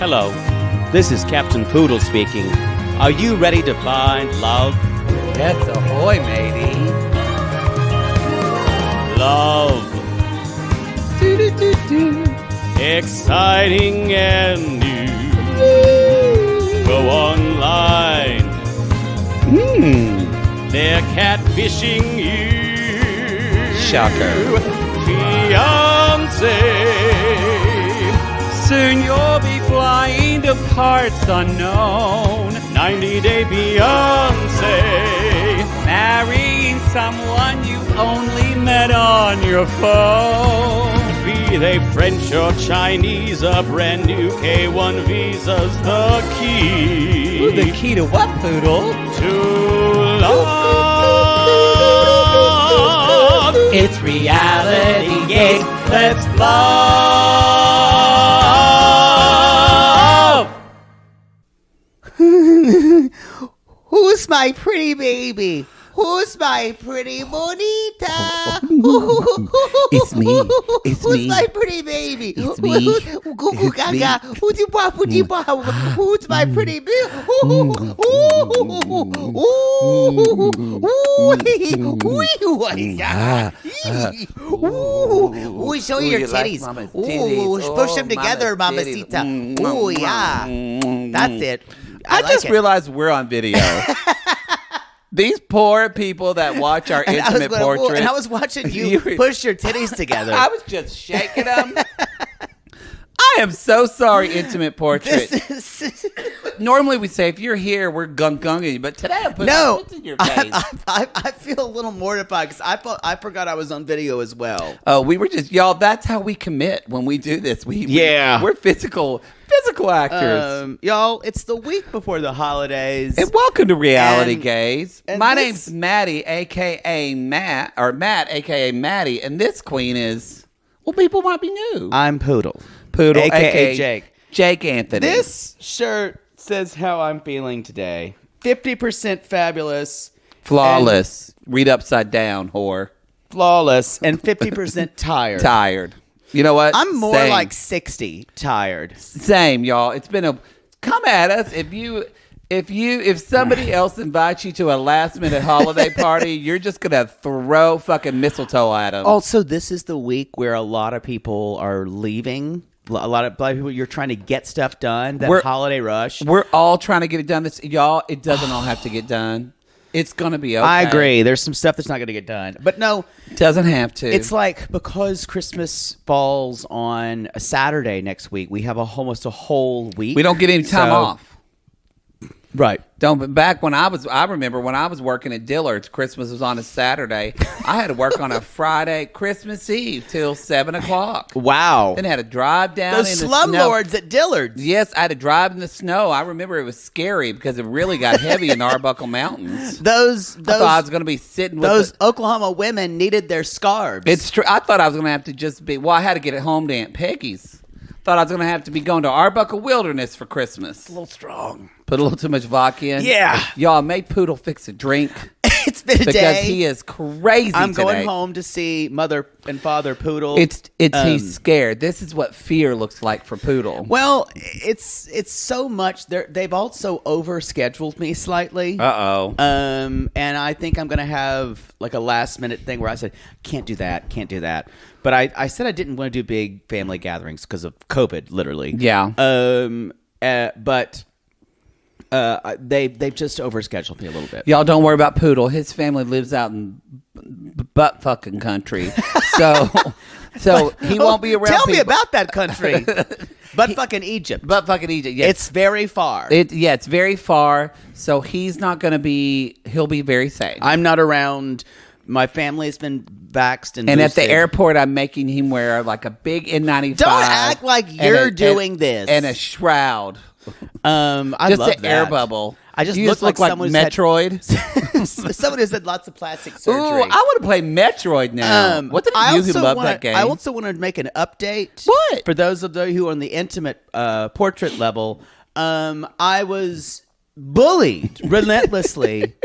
Hello, this is Captain Poodle speaking. Are you ready to find love? Yes, ahoy, matey. Love. Exciting and new. Go online. They're catfishing you. Shocker. Fiancé. Soon you'll be flying to parts unknown. 90-day fiancé. Marrying someone you only met on your phone. Be they French or Chinese, a brand new K1 visa's the key. Ooh, the key to what, Poodle? To love. It's reality gate. Let's love. Who's my pretty baby? Who's my pretty bonita? It's me. It's Who's me. my pretty baby? It's me. Who's my pretty baby? Show your titties. Push them together, mamacita. Ooh, yeah. That's it. I just realized we're on video. These poor people that watch our intimate portraits. And I was watching you push your titties together. I was just shaking them. I am so sorry, intimate portrait. Normally we say, if you're here, we're gung-gunging you. But today I'm putting my tits in your face. I feel a little mortified because I forgot I was on video as well. Oh, we were just, y'all, that's how we commit when we do this. We're physical actors. Y'all, it's the week before the holidays. And welcome to Reality Gaze. and My name's Maddie, a.k.a. Matt, or Matt, a.k.a. Maddie, and this queen is, well, people might be new. I'm Poodle, a.k.a. Jake. Jake Anthony. This shirt says how I'm feeling today. 50% fabulous. Flawless. Read upside down, whore. Flawless. And 50% tired. Tired. You know what? I'm more Same. like 60 tired. Same, y'all. It's been come at us. If somebody else invites you to a last minute holiday party, you're just gonna throw fucking mistletoe at them. Also, this is the week where a lot of people are leaving. A lot of people, you're trying to get stuff done. That holiday rush. We're all trying to get it done. Y'all, it doesn't all have to get done. It's going to be okay. I agree. There's some stuff that's not going to get done. But no. It doesn't have to. It's like because Christmas falls on a Saturday next week, we have almost a whole week. We don't get any time off. Right. But I remember when I was working at Dillard's, Christmas was on a Saturday. I had to work on a Friday, Christmas Eve till 7:00. Wow. Then I had to drive down Those in the snow. slumlords at Dillard's. Yes, I had to drive in the snow. I remember it was scary because it really got heavy in the Arbuckle Mountains. I thought I was going to be sitting with those Oklahoma women needed their scarves. It's true. I thought I was going to have to just be. Well, I had to get it home to Aunt Peggy's. Thought I was going to have to be going to Arbuckle Wilderness for Christmas. a little strong. Put a little too much vodka in. Yeah. Y'all, made Poodle fix a drink. It's been a because day. He is crazy I'm today. going home to see Mother and Father Poodle. He's scared. This is what fear looks like for Poodle. Well, it's so much. They've also overscheduled me slightly. Uh-oh. And I think I'm going to have like a last minute thing where I said, can't do that. But I said I didn't want to do big family gatherings because of COVID, literally. Yeah. But they've just overscheduled me a little bit. Y'all don't worry about Poodle. His family lives out in butt fucking country. So he won't be around Tell people. me about that country. Butt fucking Egypt. Butt fucking Egypt, yes. It's very far. It's very far. So he's not going to be, he'll be very safe. I'm not around. My family's been vaxxed and at boosted. the airport, I'm making him wear like a big N95. Don't act like you're doing this. And a shroud. I just love an that. air bubble. I just you look just look like someone's Metroid. Someone who's had lots of plastic Ooh, surgery. I want to play Metroid now. What did you who love that game? I also want to make an update. What? For those of you who are on the intimate portrait level, I was bullied relentlessly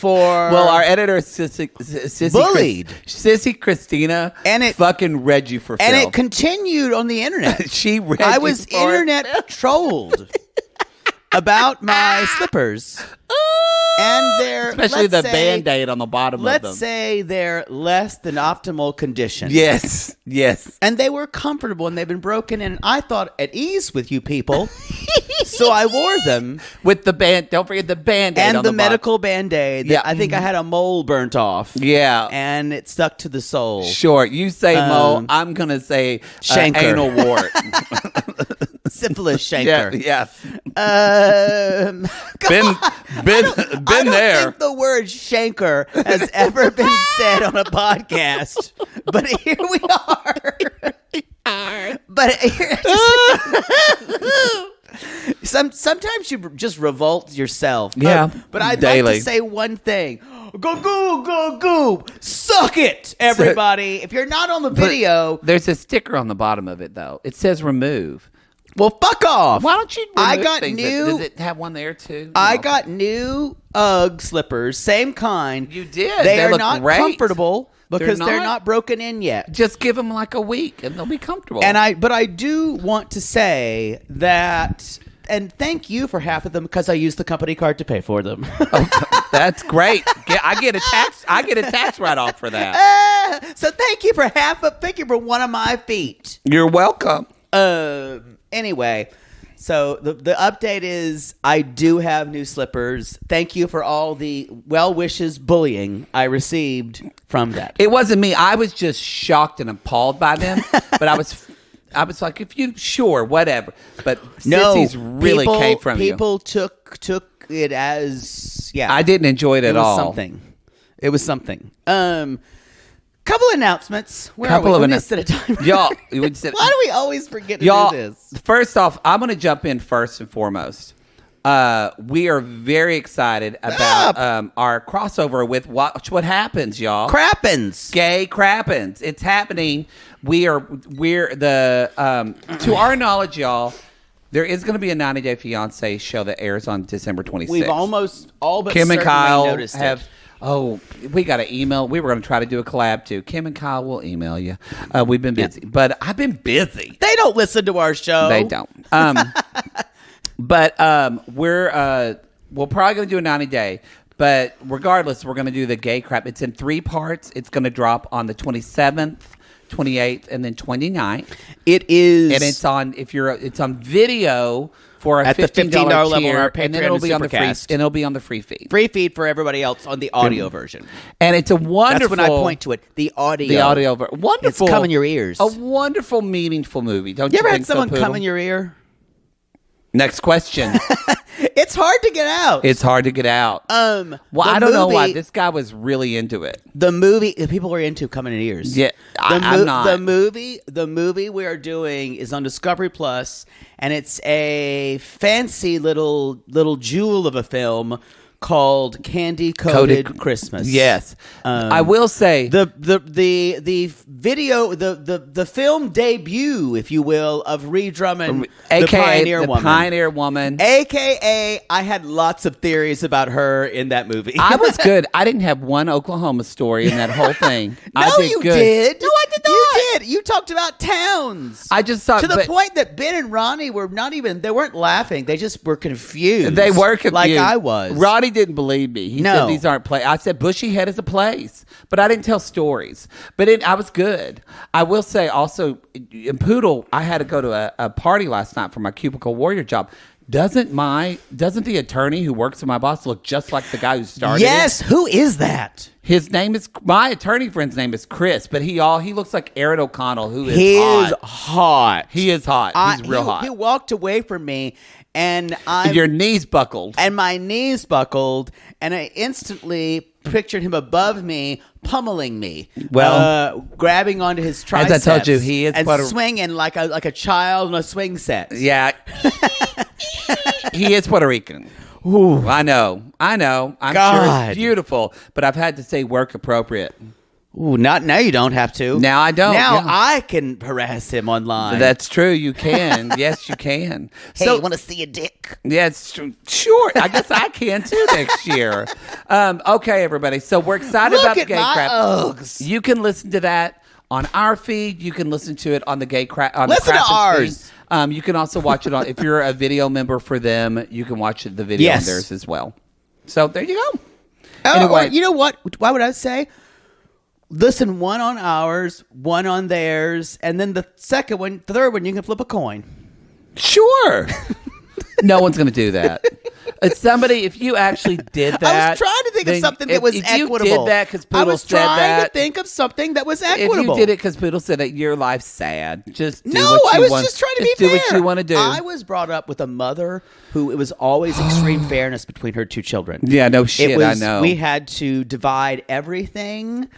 Well, our editor is Sissy Bullied. Sissy Christina, And it fucking read you for and Phil. it continued on the internet. She read I you was for it. internet trolled about my slippers. And they're Especially the Band-Aid on the bottom of them. Let's say they're less than optimal condition. Yes. And they were comfortable and they've been broken, and I thought at ease with you people. So I wore them. With the band, don't forget the Band-Aid And on the the medical Band-Aid. Yeah. I think I had a mole burnt off. Yeah. And it stuck to the sole. Sure. You say mole, I'm going to say Shanker. anal wart. Syphilis shanker. Yeah. Been Been I don't there. think the word shanker has ever been said on a podcast, but here we are. But sometimes you just revolt yourself. Yeah, but I'd daily. like to say one thing. Go, suck it, everybody. If you're not on the video, There's a sticker on the bottom of it, though. It says remove. well, fuck off. Why don't you remove I got things? new. Does it have one there, too? I No. got new UGG slippers, same kind. You did. They They are look not great. comfortable because they're not? not broken in yet. Just give them like a week, and they'll be comfortable. But I do want to say that, and thank you for half of them because I used the company card to pay for them. That's great. I get a tax write-off for that. So thank you for one of my feet. You're welcome. Anyway, so the update is I do have new slippers. Thank you for all the well wishes bullying I received from that. It wasn't me. I was just shocked and appalled by them. But I was like, if you sure, whatever. But sissies really came from you. People took it as I didn't enjoy it at all. It was something. Couple announcements. Couple of One announcements. at a time. Y'all, Why do we always forget to y'all, do this? first off, I'm going to jump in first and foremost. We are very excited about our crossover with Watch What Happens, y'all. Crappens. Gay Crappens. It's happening. We're to our knowledge, y'all, there is going to be a 90-Day Fiancé show that airs on December 26th. We've almost all but Kim and certainly Kyle noticed have. it. Oh, we got an email. We were going to try to do a collab too. Kim and Kyle will email you. We've been busy, but I've been busy. They don't listen to our show. They don't. But we're probably going to do a 90-day. But regardless, we're going to do the gay crap. It's in 3 parts. It's going to drop on the 27th, 28th, and then 29th. It is, And it's on it's on video for a at the $15 level tier, on our and then Patreon it'll and be on the free, Supercast. and it'll be on the free feed. free feed for everybody else on the audio version. And it's a wonderful. That's when I point to it. The audio. The audio, wonderful. It's come in your ears. A wonderful, meaningful movie. Don't You you ever think had someone so, come Poodle? in your ear? Next question. It's hard to get out. It's hard to get out. Well, the I don't know why movie- this guy was really into it. The movie people are into coming in ears. Yeah, I'm not. The movie we are doing is on Discovery Plus, and it's a fancy little jewel of a film called Candy Coated Christmas. Yes, I will say the video, the film debut, if you will, of Ree Drummond, AKA the Pioneer Woman. Pioneer Woman. AKA, I had lots of theories about her in that movie. I was good. I didn't have one Oklahoma story in that whole thing. No, I did you good. did. No, I did not. You did. You talked about towns. I just thought to the point that Ben and Ronnie were they weren't laughing. They just were confused. They were confused. Like I was. Ronnie didn't believe me. He said these aren't plays. I said Bushy Head is a place, but I didn't tell stories. But I was good. I will say also, in Poodle, I had to go to a party last night for my Cubicle Warrior job. Doesn't the attorney who works for my boss look just like the guy who started Yes, it? who is that? His name is, my attorney friend's name is Chris, but he looks like Aaron O'Connell, who is He hot. is hot. He is hot. He's real hot. He walked away from me, and Your knees buckled. and my knees buckled, and I instantly pictured him above me, pummeling me. Well, grabbing onto his triceps. as I told you, he is and Puerto- swinging like a child on a swing set. Yeah. He is Puerto Rican. Ooh. I know. I'm sure God. it's beautiful, but I've had to say work appropriate. Ooh, not now. You don't have to. Now I don't. Now Yeah. I can harass him online. That's true. You can. Yes, you can. Hey, you want to see a dick? Yeah, it's true. Sure. I guess I can too next year. Okay, everybody. So we're excited about the gay crap. Uggs. You can listen to that on our feed. You can listen to it on the gay crap. Listen to ours. You can also watch it on. If you're a video member for them, you can watch the video on theirs as well. So there you go. Anyway, or you know what? Why would I say? Listen, one on ours, one on theirs, and then the third one, you can flip a coin. Sure. No one's going to do that. It's somebody, if you actually did that. I was trying to think of something that was equitable. If you did that because Poodle said that. I was trying to think of something that was equitable. If you did it because Poodle said that your life's sad. Just do no, what you I was want. just trying to be do fair. what you want to do. I was brought up with a mother who it was always extreme fairness between her two children. Yeah, no shit, I know. We had to divide everything.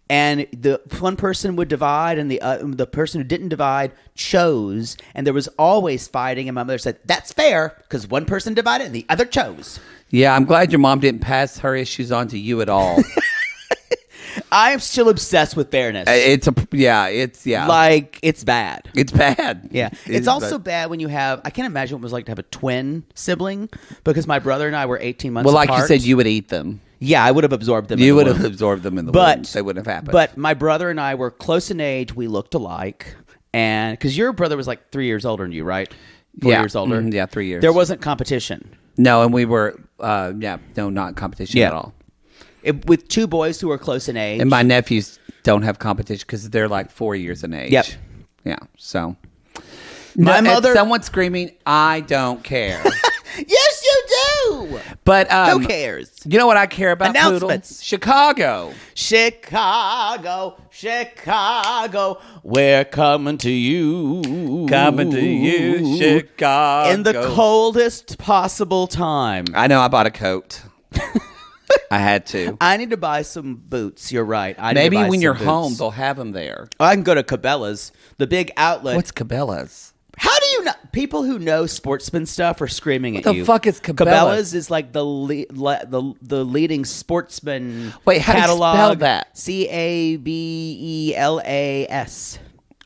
And the one person would divide, and the person who didn't divide chose. And there was always fighting. And my mother said, "That's fair, because one person divided and the other chose." Yeah, I'm glad your mom didn't pass her issues on to you at all. I am still obsessed with fairness. It's like it's bad. It's bad. Yeah, it's also bad when you have. I can't imagine what it was like to have a twin sibling, because my brother and I were 18 months. Well, like apart. you said, you would eat them. Yeah, I would have absorbed them. You would have absorbed them in the womb. They wouldn't have happened. But my brother and I were close in age. We looked alike. And because your brother was like 3 years older than you, right? 4 years older. Yeah, 3 years. There wasn't competition. No, and we were, not competition at all. With two boys who are close in age. And my nephews don't have competition because they're like 4 years in age. Yep. Yeah, so. My mother. Someone screaming, I don't care. Yes, you do. But who cares? You know what I care about? Announcements. Poodle? Chicago. Chicago, we're coming to you. Coming to you, Chicago. In the coldest possible time. I know, I bought a coat. I had to. I need to buy some boots. You're right. Maybe when you're home, they'll have them there. I can go to Cabela's, the big outlet. What's Cabela's? How do you know? People who know sportsman stuff are screaming at you. What the fuck is Cabela's? Cabela's is like the leading sportsman Wait, how catalog. do you spell that? Cabellas.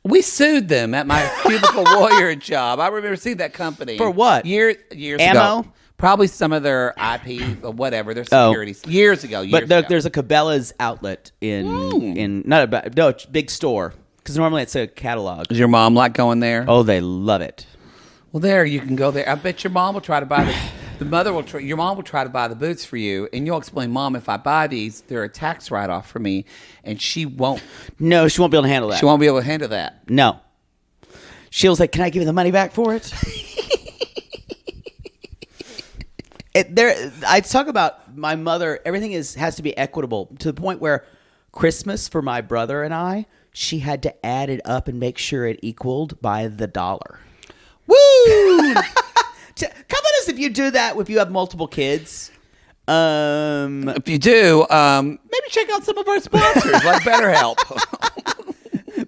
We sued them at my cubicle warrior job. I remember seeing that company. For what? Years Ammo? ago. Probably some of their IP or whatever, their securities. Years ago. But there's a Cabela's outlet in big store. Because normally it's a catalog. Does your mom like going there? Oh, they love it. Well, there you can go there. I bet your mom will try to buy your mom will try to buy the boots for you, and you'll explain, Mom, if I buy these, they're a tax write-off for me, and she won't. No, she won't be able to handle that. She won't be able to handle that. No. She'll say, "Can I give you the money back for it?" I talk about my mother. Everything has to be equitable to the point where Christmas for my brother and I, she had to add it up and make sure it equaled by the dollar. Woo! Comment us if you do that. If you have multiple kids. If you do, maybe check out some of our sponsors like BetterHelp.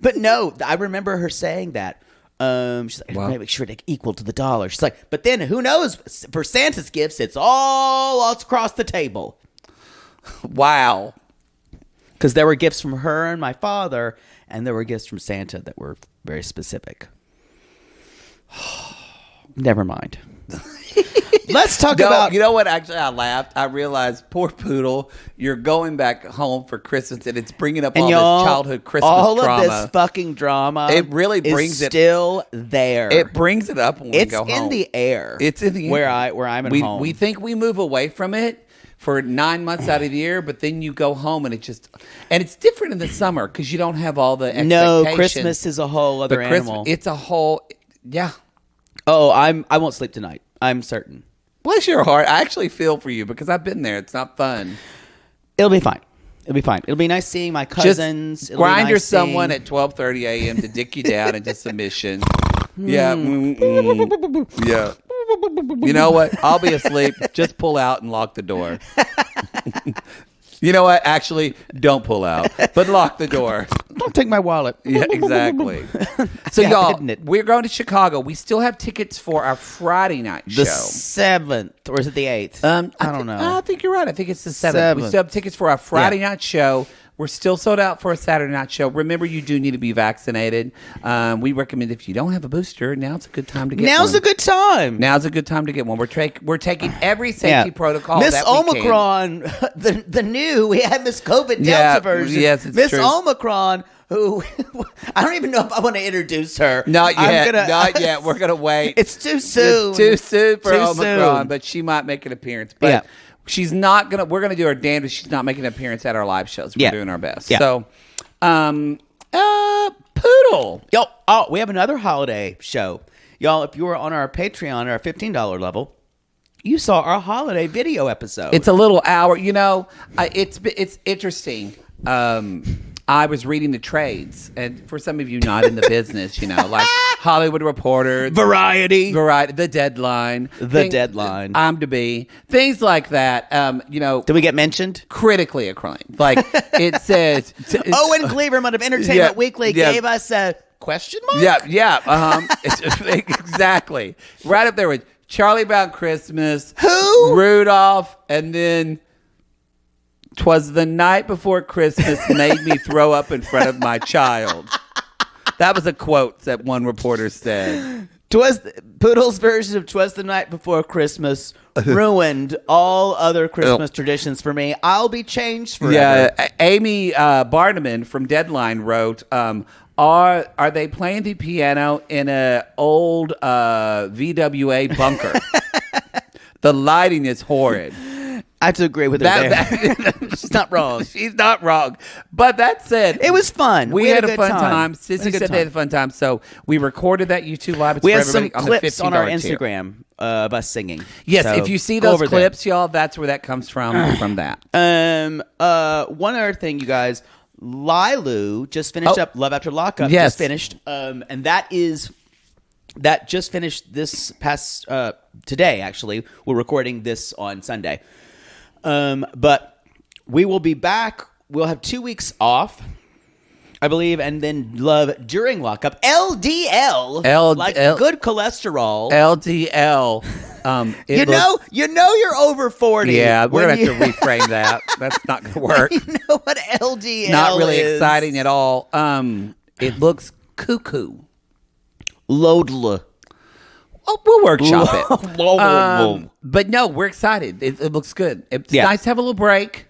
But no, I remember her saying that. She's like, make sure it equal to the dollar. She's like, but then who knows? For Santa's gifts, it's all across the table. Wow. Because there were gifts from her and my father, and there were gifts from Santa that were very specific. Never mind. Let's talk about... You know what? Actually, I laughed. I realized, poor Poodle, you're going back home for Christmas, and it's bringing up all this childhood Christmas all drama. All of this fucking drama it really brings is still there. It brings it up when we go home. It's in the air. It's in the air. Where I'm at home. We think we move away from it for 9 months out of the year, but then you go home, and it's different in the summer because you don't have all the expectations. No, Christmas is a whole other animal. It's a whole... Yeah. Oh, I won't sleep tonight. I'm certain. Bless your heart. I actually feel for you because I've been there. It's not fun. It'll be fine. It'll be nice seeing my cousins. Just grind your someone at 12:30 a.m. to dick you down into submission. Yeah. Yeah. You know what? I'll be asleep. Just pull out and lock the door. You know what? Actually, don't pull out, but lock the door. Don't take my wallet. Yeah, exactly. So, y'all, we're going to Chicago. We still have tickets for our Friday night show. The 7th, or is it the 8th? I don't know. I think you're right. I think it's the 7th. We still have tickets for our Friday night show. We're still sold out for a Saturday night show. Remember, you do need to be vaccinated. We recommend if you don't have a booster, now's a good time to get one. Now's a good time. Now's a good time to get one. We're taking every safety protocol. Miss that we Omicron, the new, we have Miss COVID Delta version. Yes, it's Miss true. Omicron, who I don't even know if I want to introduce her. Not yet. Not yet. We're going to wait. It's too soon. It's too soon for Too Omicron, soon. but she might make an appearance. But she's not going to, we're going to do our damnedest. She's not making an appearance at our live shows. We're doing our best. Yeah. So, Poodle. We have another holiday show. Y'all, if you were on our Patreon, our $15 level, you saw our holiday video episode. It's a little hour. You know, it's interesting. I was reading the trades, and for some of you not in the business, you know, like Hollywood Reporter, Variety, The Deadline, Deadline, I'm to be, things like that. You know, did we get mentioned? Critically acclaimed. Like it says, Owen Gleiberman of Entertainment Weekly gave us a question mark. Exactly. Right up there with Charlie Brown Christmas, who, Rudolph, and then. 'Twas the night before Christmas made me throw up in front of my child. That was a quote that one reporter said. Poodle's version of 'Twas the Night Before Christmas ruined all other Christmas traditions for me. I'll be changed forever. Yeah, Amy Barneman from Deadline wrote, are they playing the piano in an old VWA bunker? The lighting is horrid. I have to agree with her there. She's not wrong. She's not wrong. But that said, it was fun. We had a fun time. Sissy said they had a fun time. So we recorded that YouTube live. It's we for have some everybody clips on on our tier. Instagram of us singing. Yes, so if you see those clips, y'all, that's where that comes from that. One other thing, you guys. Lilu just finished up Love After Lockup. Yes. Just finished. And that just finished this past today, actually. We're recording this on Sunday. But we will be back. We'll have 2 weeks off, I believe, and then Love during lockup. LDL, like good cholesterol. LDL. You know you're over 40. Yeah, we're gonna have to reframe that. That's not gonna work. You know what LDL? Not really is. exciting at all. It looks cuckoo. Lodla. Oh, we'll workshop it. But no, we're excited. It looks good. It's nice to have a little break.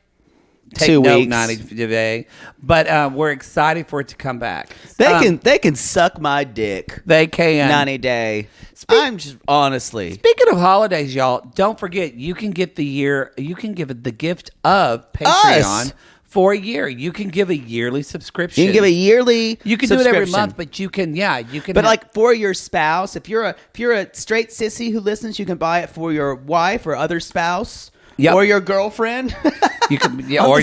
Take 2 note, weeks. 90 today. But we're excited for it to come back. They can suck my dick. They can. 90 day. I'm just honestly. Speaking of holidays, y'all, don't forget you can give the gift of Patreon. For a year, you can give a yearly subscription. You can give a yearly. You can do it every month, but you can. But like for your spouse, if you're a straight sissy who listens, you can buy it for your wife or other spouse, or your girlfriend. You can, or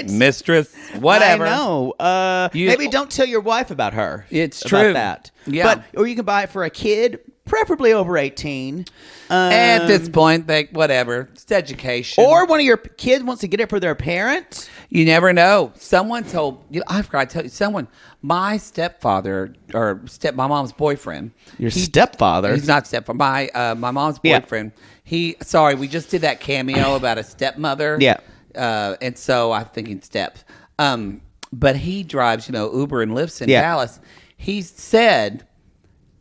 mistress, whatever. I know. Maybe don't tell your wife about her. It's true. That. Yeah. Or you can buy it for a kid, preferably over 18. At this point, whatever. It's education. Or one of your kids wants to get it for their parent. You never know. Someone told I forgot to tell you. Someone, my stepfather or my mom's boyfriend. Your stepfather? He's not stepfather. My mom's boyfriend. Yeah. We just did that cameo about a stepmother. Yeah. And so I'm thinking steps. But he drives, Uber and Lyfts in Dallas. He said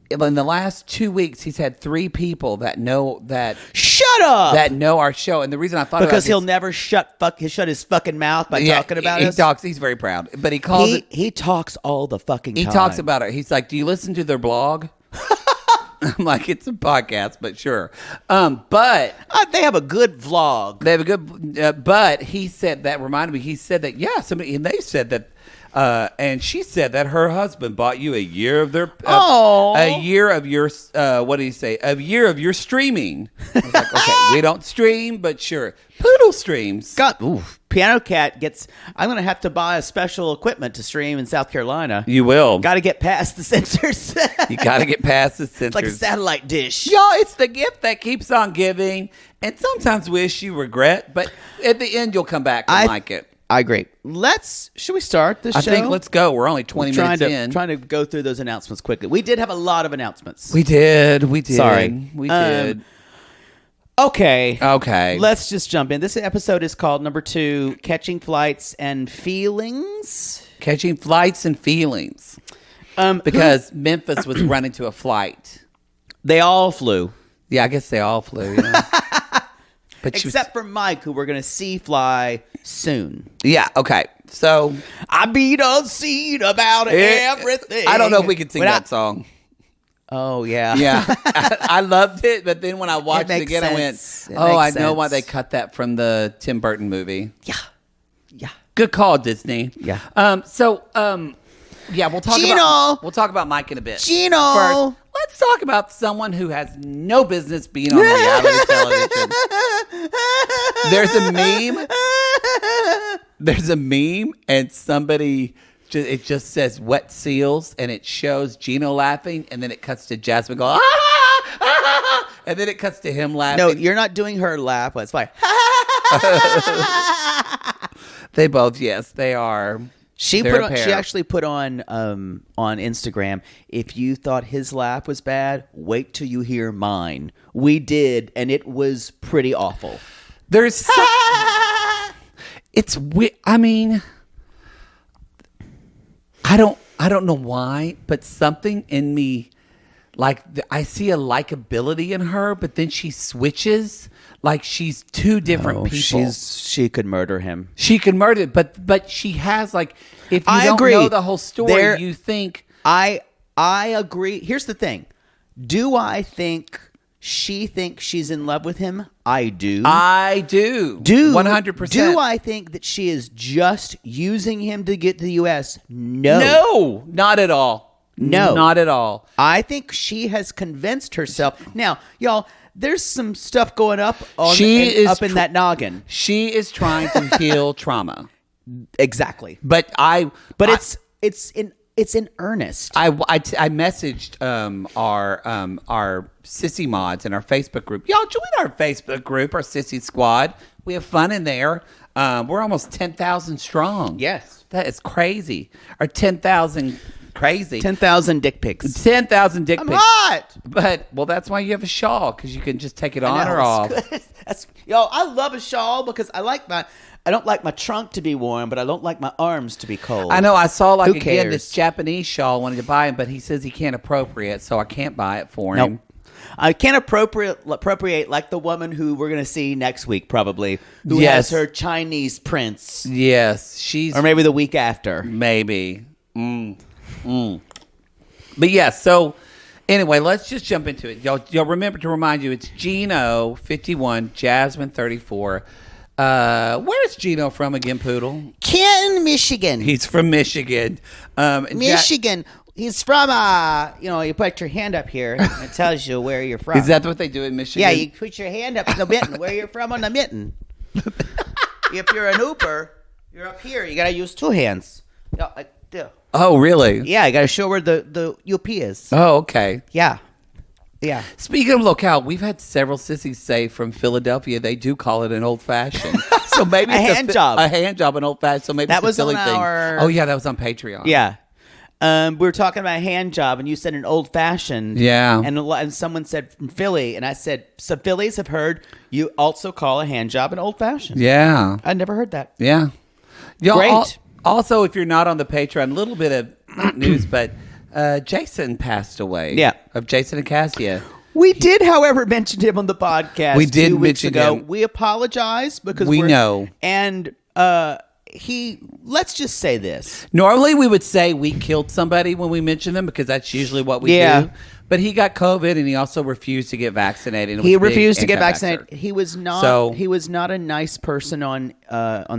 in the last 2 weeks he's had 3 people that know that. Shut up! That know our show, and the reason I thought because about he'll never shut his fucking mouth by talking about us. He talks. He's very proud, but he calls it. He talks all the fucking time. He talks about it. He's like, "Do you listen to their blog?" I'm like, "It's a podcast, but sure." But they have a good vlog. They have a good. But he said that reminded me. He said that somebody, and they said that. And she said that her husband bought you a year of their a year of your what did he say? A year of your streaming. I was like, okay, we don't stream, but sure, Poodle streams. Piano Cat gets. I'm gonna have to buy a special equipment to stream in South Carolina. You will. Got to get past the censors. You got to get past the censors. It's like a satellite dish. Y'all, it's the gift that keeps on giving, and sometimes wish you regret, but at the end you'll come back and like it. I agree. Should we start this show? I think let's go. We're only 20 minutes in. Trying to go through those announcements quickly. We did have a lot of announcements. We did. Sorry. We did. Okay. Okay. Let's just jump in. This episode is called number 2, Catching Flights and Feelings. Catching flights and feelings. Because Memphis was running to a flight. They all flew. Yeah, I guess they all flew. Yeah. But Except for Mike, who we're going to see fly soon. Yeah, okay. So I beat a seed about everything. I don't know if we can sing that song. Oh, yeah. Yeah. I loved it, but then when I watched it again, sense. I went, I know why they cut that from the Tim Burton movie. Yeah. Yeah. Good call, Disney. Yeah. Yeah, we'll talk about Mike in a bit. Gino. First, let's talk about someone who has no business being on reality television. There's a meme, and somebody... It just says wet seals, and it shows Gino laughing, and then it cuts to Jasmine going, and then it cuts to him laughing. No, you're not doing her laugh, but it's fine. They both, yes, they are. She actually put on Instagram, if you thought his laugh was bad, wait till you hear mine. We did, and it was pretty awful. It's weird. I mean... I don't know why, but something in me, like I see a likability in her, but then she switches like she's two different people. She could murder him. She could murder, but she has like if you I don't agree. know the whole story, you think I agree. Here's the thing: do I think she thinks she's in love with him? I do. I do. 100%. Do I think that she is just using him to get to the U.S.? No. No, not at all. No. Not at all. I think she has convinced herself. Now, y'all, there's some stuff going up in that noggin. She is trying to heal trauma. Exactly. But it's in earnest. I messaged our sissy mods in our Facebook group. Y'all join our Facebook group, our sissy squad. We have fun in there. We're almost 10,000 strong. Yes, that is crazy. Or 10,000 crazy. 10,000 dick pics. 10,000 dick pics. I'm hot. But that's why you have a shawl, because you can just take it on or off. I love a shawl because I don't like my trunk to be warm, but I don't like my arms to be cold. I know. I saw Who cares? this Japanese shawl. I wanted to buy him, but he says he can't appropriate, so I can't buy it for him. Nope. I can't appropriate like the woman who we're going to see next week, probably, who has her Chinese prince. Yes, or maybe the week after. Maybe. But yeah, so anyway, let's just jump into it. Y'all remember to remind you, it's Gino, 51, Jasmine, 34. Where's Gino from again, Poodle? Canton, Michigan. He's from Michigan. Michigan. He's from, you put your hand up here and it tells you where you're from. Is that what they do in Michigan? Yeah, you put your hand up in the mitten, where you're from on the mitten. If you're an Ooper, you're up here. You got to use two hands. Oh, really? Yeah, you got to show where the UP is. Oh, okay. Yeah. Yeah. Speaking of locale, we've had several sissies say from Philadelphia they do call it an old fashioned. So maybe a hand job, an old fashioned. So maybe that it's was a Philly on thing. our. Oh yeah, that was on Patreon. Yeah. We were talking about a hand job, and you said an old fashioned. Yeah. And someone said from Philly, and I said some Phillies have heard you also call a hand job an old fashioned. Yeah. I never heard that. Yeah. Great. Also, if you're not on the Patreon, a little bit of not news, but Jason passed away. Yeah. Of Jason and Cassia. We did, however, mention him on the podcast. We did 2 weeks mention ago. him. We apologize because we know. And let's just say this. Normally we would say we killed somebody when we mention them because that's usually what we do. But he got COVID and he also refused to get vaccinated. He refused to get vaccinated. He was not. So, he was not a nice person on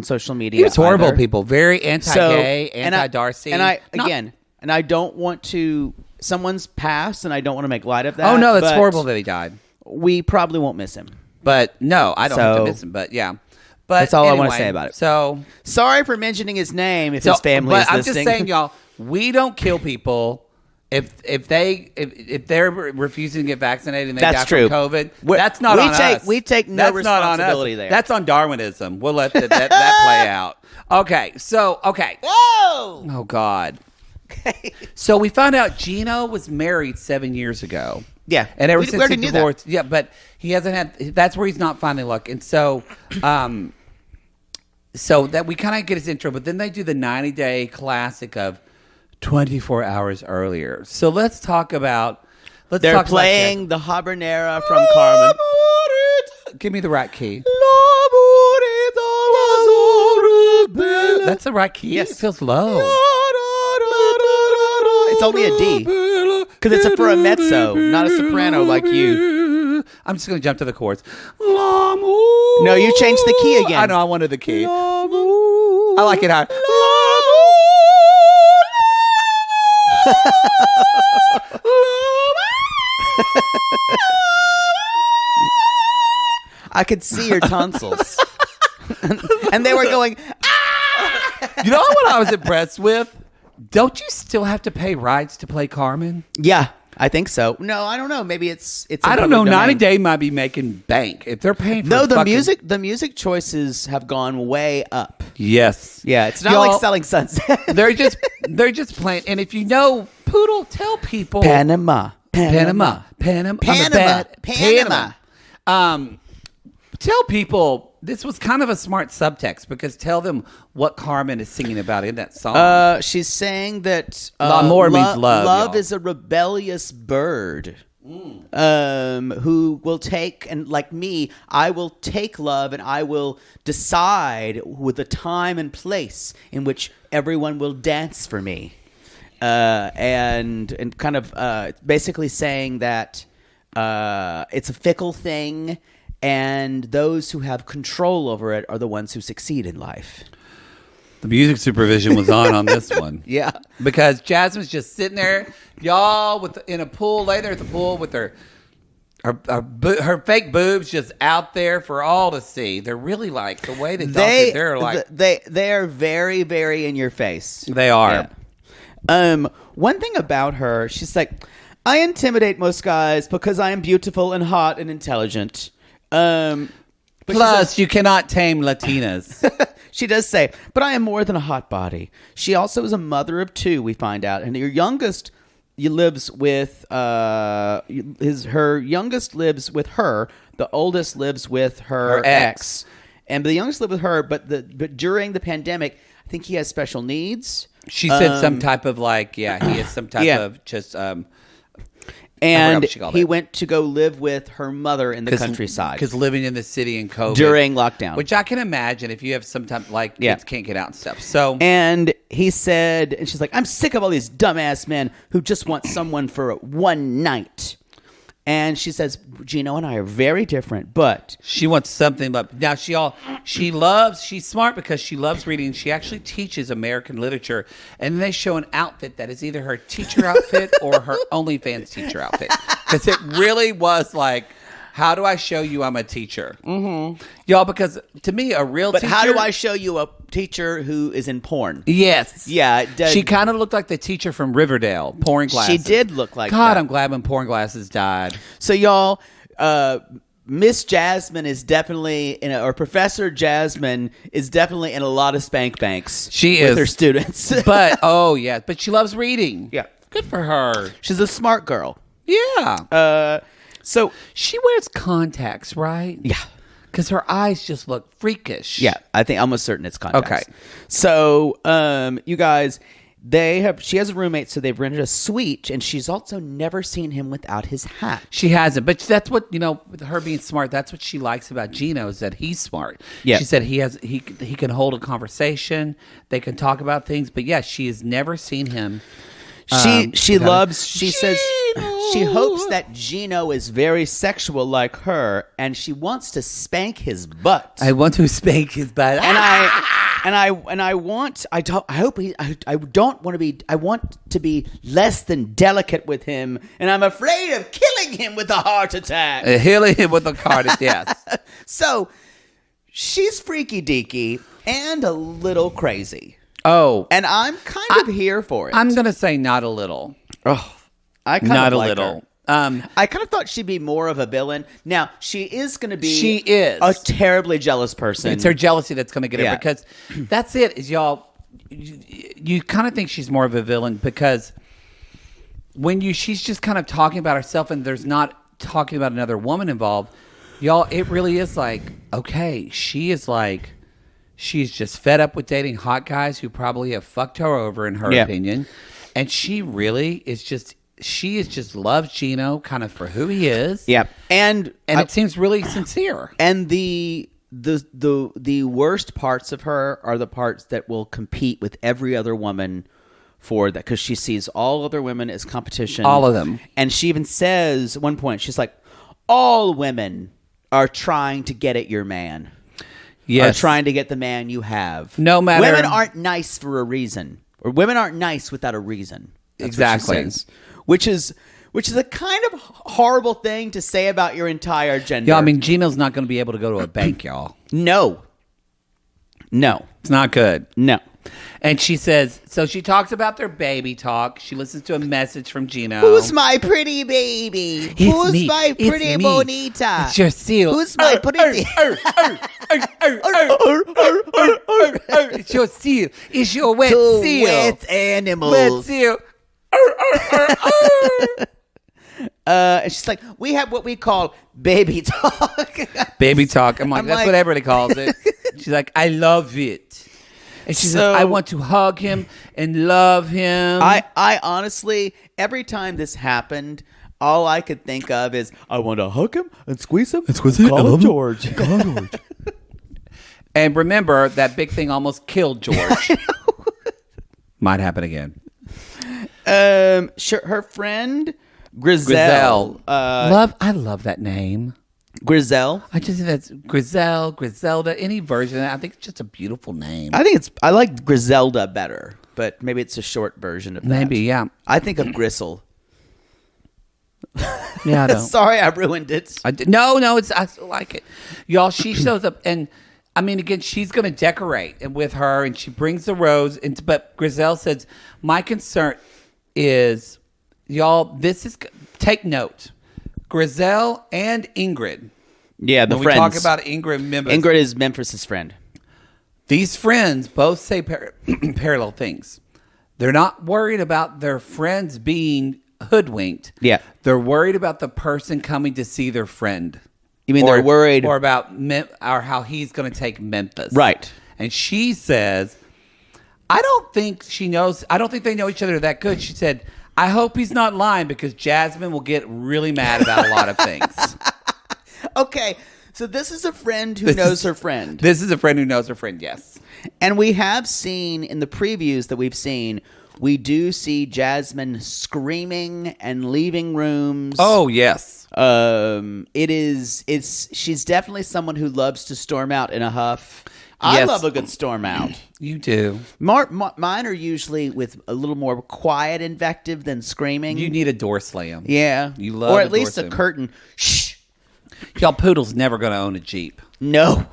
social media. He was horrible. Either. People, very anti-gay, anti-Darcy. And I don't want to. Someone's passed, and I don't want to make light of that. Oh no, that's horrible that he died. We probably won't miss him. But no, I don't have to miss him. But yeah. But that's all I want to say about it. So sorry for mentioning his name if his family is listening. But I'm just saying, y'all, we don't kill people if they're refusing to get vaccinated and they die from COVID. That's not on us. We take no responsibility there. That's on Darwinism. We'll let that play out. Okay. Whoa! Oh God. So we found out Gino was married 7 years ago. Yeah. And ever We since already he knew that. divorced, yeah, but he hasn't had. That's where he's not finding luck, and so, so that we kind of get his intro, but then they do the 90-day classic of 24 hours earlier. So let's talk about. They're playing the habanera from Carmen. Give me the right key. That's the right key. Yes. It feels low. It's only a D. Because it's for a mezzo, not a soprano like you. I'm just going to jump to the chords. No, you changed the key again. I know, I wanted the key. I like it high. I could see your tonsils. And they were going, You know what I was impressed with? Don't you still have to pay rights to play Carmen? yeah, I think so. No, I don't know. Maybe it's I don't know. public 90 domain. Day might be making bank. If they're paying for No, the fucking- music choices have gone way up. Yes. Yeah, it's not Y'all- like Selling Sunset. They're just playing. And if you know Poodle, tell people Panama. Panama. I'm a bad Panama. Tell people this was kind of a smart subtext because tell them what Carmen is singing about in that song. She's saying that L'amour means love, Love y'all. is a rebellious bird. Who will take, and like me, I will take love and I will decide with a time and place in which everyone will dance for me. And kind of basically saying that it's a fickle thing, and those who have control over it are the ones who succeed in life. The music supervision was on this one. Yeah. Because Jasmine's just sitting there, y'all, in a pool, lay there at the pool with her fake boobs just out there for all to see. They're really like, the way they're like. They are very, very in your face. They are. Yeah. One thing about her, she's like, I intimidate most guys because I am beautiful and hot and intelligent. Plus, you cannot tame Latinas. She does say, but I am more than a hot body. She also is a mother of two, we find out. And her youngest lives with her youngest lives with her. The oldest lives with her ex. And the youngest lived with her, but during the pandemic, I think he has special needs. She said some type of he has some type of just and he went to go live with her mother in the countryside. Because living in the city in COVID. During lockdown. Which I can imagine if you have some type, kids can't get out and stuff. So, and he said, and she's like, I'm sick of all these dumbass men who just want someone for one night. And she says, Gino and I are very different, but she wants something. Now she's smart because she loves reading. She actually teaches American literature, and they show an outfit that is either her teacher outfit or her OnlyFans teacher outfit. Because it really was like, how do I show you I'm a teacher? Mm-hmm. Y'all, because to me, a real teacher... But how do I show you a teacher who is in porn? Yes. Yeah. She kind of looked like the teacher from Riverdale, pouring glasses. She did look like God, that. I'm glad when pouring glasses died. So, y'all, Miss Jasmine is definitely, or Professor Jasmine is definitely in a lot of spank banks. She with is. her students. But she loves reading. Yeah. Good for her. She's a smart girl. Yeah. So she wears contacts, right? Yeah. Because her eyes just look freakish. Yeah, I'm almost certain it's contacts. Okay. So, you guys, she has a roommate, so they've rented a suite, and she's also never seen him without his hat. She hasn't, but that's what, with her being smart, that's what she likes about Gino, is that he's smart. Yeah. She said he can hold a conversation, they can talk about things, but yeah, she has never seen him. She says she hopes that Gino is very sexual like her, and she wants to spank his butt. I want to spank his butt. I want to be less than delicate with him, and I'm afraid of killing him with a heart attack. Killing him with a heart attack, yes. So, she's freaky deaky and a little crazy. Oh. And I'm kind of here for it. I'm going to say not a little. Oh, I kind not of a like little. her. I kind of thought she'd be more of a villain. Now, she is going to be She is. a terribly jealous person. It's her jealousy that's going to get her, Yeah. because that's it, is y'all, you kind of think she's more of a villain because she's just kind of talking about herself and there's not talking about another woman involved, y'all, it really is like, okay, she's just fed up with dating hot guys who probably have fucked her over in her opinion. And she really is just loves Gino kind of for who he is. Yeah. And it seems really sincere. And the worst parts of her are the parts that will compete with every other woman for that, because she sees all other women as competition. All of them. And she even says at one point, she's like, all women are trying to get at your man. Yes. Are trying to get the man you have. No matter. Women aren't nice for a reason. Or women aren't nice without a reason. That's exactly. Which is a kind of horrible thing to say about your entire gender. Yeah, I mean, Gino's not going to be able to go to a bank, y'all. No. It's not good. No. And she says, so she talks about their baby talk. She listens to a message from Gino. Who's my pretty baby? Who's me. my pretty It's me. bonita? It's your seal. Who's my pretty? It's your seal. It's your wet Two seal. wet animals. Wet seal. And she's like, we have what we call baby talk. Baby talk. I'm like, that's like- what everybody calls it. She's like, I love it. And she says, I want to hug him and love him. I honestly, every time this happened, all I could think of is, I want to hug him and squeeze him. Call him George. And remember, that big thing almost killed George. Might happen again. Sure, her friend Griselle. I love that name. Griselle. I just think that's Griselle, Griselda, any version of that. I think it's just a beautiful name. I like Griselda better, but maybe it's a short version of that. Maybe, yeah. I think of Gristle. Yeah, I don't. Sorry, I ruined it. No, I still like it. Y'all, she shows up and, I mean, again, she's going to decorate with her and she brings the rose. But Griselle says, my concern is, y'all, take note. Griselle and Ingrid. Yeah, the when friends. we talk about Ingrid and Memphis. Ingrid is Memphis's friend. These friends both say parallel things. They're not worried about their friends being hoodwinked. Yeah. They're worried about the person coming to see their friend. You mean they're worried? Or about or how he's going to take Memphis. Right. And she says, I don't think they know each other that good. She said, I hope he's not lying because Jasmine will get really mad about a lot of things. Okay, so this is a friend who knows her friend. This is a friend who knows her friend, yes. And we have seen in the previews that we've seen, we do see Jasmine screaming and leaving rooms. Oh, yes. She's definitely someone who loves to storm out in a huff. I Yes. love a good storm out. You do. Mine are usually with a little more quiet invective than screaming. You need a door slam. Yeah. You love or a at least door a slam. curtain. Shh. Y'all, Poodle's never going to own a Jeep. No.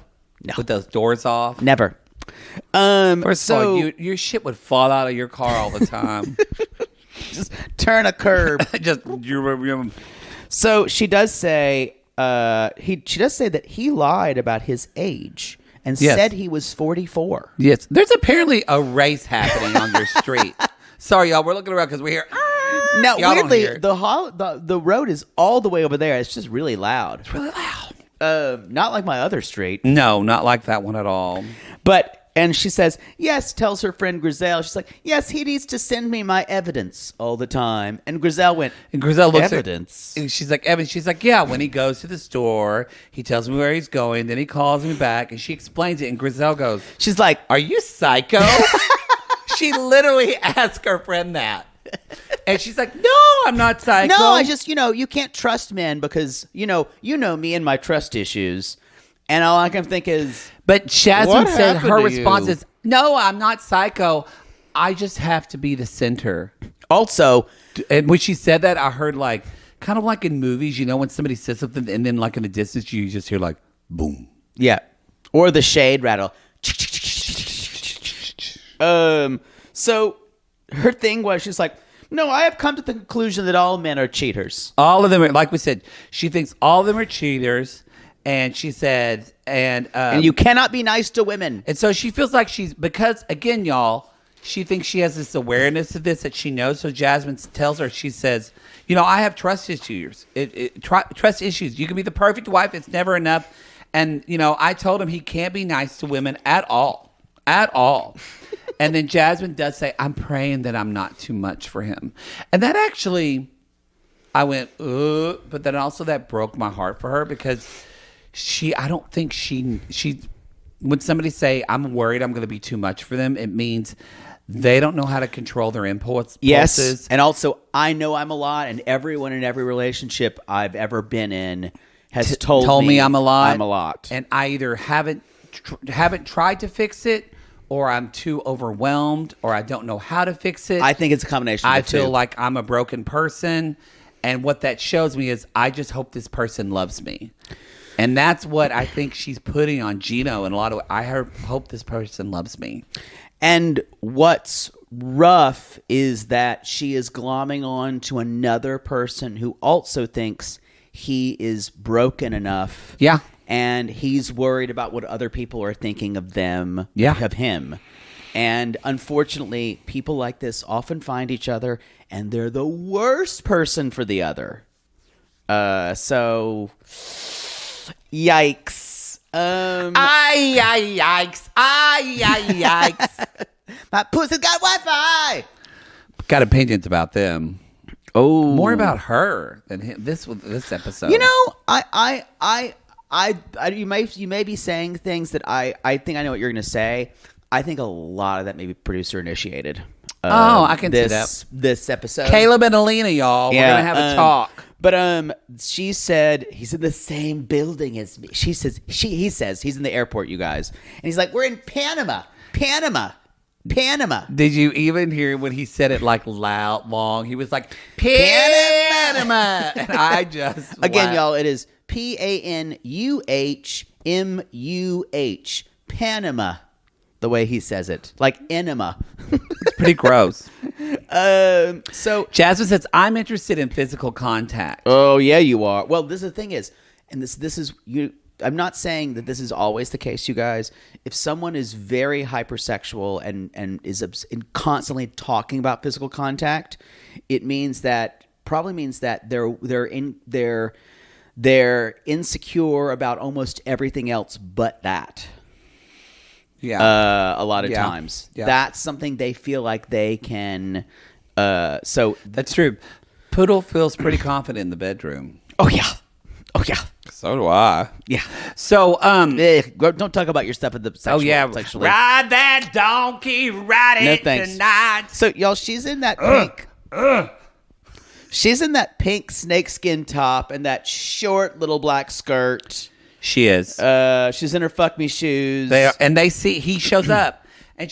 With those doors off. Never. First of all, your shit would fall out of your car all the time. Just turn a curb. So she does say she does say that he lied about his age and Yes. said he was 44. Yes. There's apparently a race happening on your street. Sorry, y'all. We're looking around because we hear. Now, Y'all don't weirdly, hear it. the road is all the way over there. It's just really loud. It's really loud. Not like my other street. No, not like that one at all. And she says, yes, tells her friend Griselle. She's like, yes, he needs to send me my evidence all the time. And Griselle went, And Griselle looks evidence? and she's like, Evan, she's like, yeah, when he goes to the store, he tells me where he's going, then he calls me back, and she explains it, and Griselle goes, She's like, are you psycho? She literally asked her friend that. And she's like, no, I'm not psycho. no, I just, you can't trust men because, you know me and my trust issues. And all I can think is, But Jasmine What said happened her to response you? is, no, I'm not psycho. I just have to be the center. also, And when she said that, I heard kind of like in movies, when somebody says something and then like in the distance, you just hear like, boom. yeah, or the shade rattle. So her thing was, she's like, no, I have come to the conclusion that all men are cheaters. All of them are, like we said, she thinks all of them are cheaters. And she said, and And you cannot be nice to women. and so she feels like because again, y'all, she thinks she has this awareness of this that she knows. So Jasmine tells her, she says, I have trust issues. Trust issues. You can be the perfect wife. It's never enough. And, I told him he can't be nice to women at all. At all. And then Jasmine does say, I'm praying that I'm not too much for him. And that actually, I went, ugh. But then also that broke my heart for her because I don't think she, when somebody say, I'm worried I'm going to be too much for them, it means they don't know how to control their impulses. Yes. And also, I know I'm a lot, and everyone in every relationship I've ever been in has told me I'm a lot. I'm a lot. And I either haven't tried to fix it, or I'm too overwhelmed, or I don't know how to fix it. I think it's a combination of the two. I feel like I'm a broken person. And what that shows me is I just hope this person loves me. And that's what I think she's putting on Gino. And I hope this person loves me. And what's rough is that she is glomming on to another person who also thinks he is broken enough. Yeah. And he's worried about what other people are thinking of them, of him. And unfortunately, people like this often find each other, and they're the worst person for the other. So, yikes. Yikes. Yikes. My pussy's got Wi-Fi. Got opinions about them. Oh, more about her than him. This episode. You may be saying things that I think I know what you're going to say. I think a lot of that may be producer initiated. I can see that. This episode, Caleb and Alina, y'all. We're gonna have a talk. But she said he's in the same building as me. He says he's in the airport, you guys, and he's like, we're in Panama. Did you even hear when he said it like loud, long? He was like, Panama. And I just again, y'all, it is PANUHMUH, Panama. The way he says it, like enema. It's pretty gross. So Jasmine says, I'm interested in physical contact. Oh yeah, you are. Well, the thing is, and this is you. I'm not saying that this is always the case, you guys. If someone is very hypersexual and is constantly talking about physical contact, it probably means that they're insecure about almost everything else but that. Yeah. A lot of times. Yeah. That's something they feel like they can. So that's true. Poodle feels pretty confident in the bedroom. Oh yeah. So do I. Yeah. So don't talk about your stuff at the sexual. Oh yeah. Sexually. Ride that donkey, ride it tonight. So y'all, she's in that pink. She's in that pink snakeskin top and that short little black skirt. She is. She's in her fuck me shoes. He shows up, and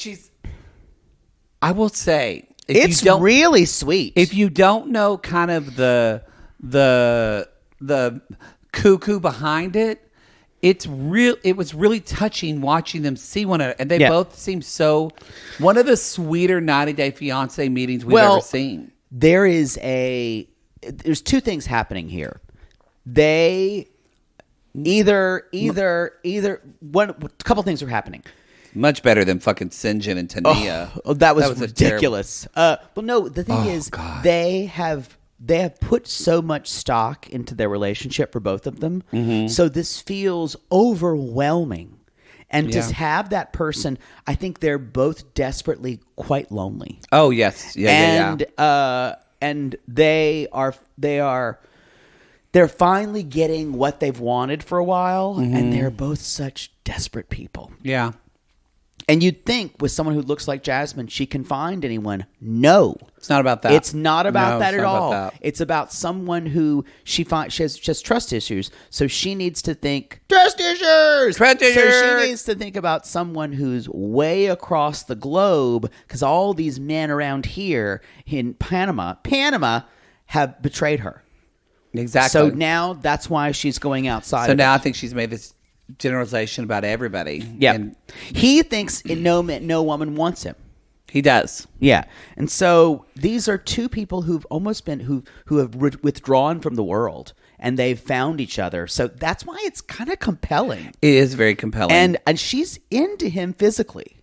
I will say, it's really sweet. If you don't know kind of the cuckoo behind it, it was really touching watching them see one another, and they both seem so. One of the sweeter 90 Day Fiance meetings we've ever seen. There's two things happening here. They. A couple things are happening. Much better than fucking Sinjin and Tania. Oh, that was ridiculous. Well, no, the thing is, God. they have put so much stock into their relationship for both of them. Mm-hmm. So this feels overwhelming. And to have that person, I think they're both desperately quite lonely. Oh yes, and they're finally getting what they've wanted for a while, and they're both such desperate people. Yeah. And you'd think with someone who looks like Jasmine, she can find anyone. No. It's not about that. It's not about that at all. It's about someone who she has trust issues, so she needs to think, trust issues! So she needs to think about someone who's way across the globe, because all these men around here in Panama have betrayed her. Exactly. So now that's why she's going outside. So now I think she's made this generalization about everybody. Yeah. And he thinks no woman wants him. He does. Yeah. And so these are two people who've almost been who have withdrawn from the world, and they've found each other. So that's why it's kind of compelling. It is very compelling. And she's into him physically.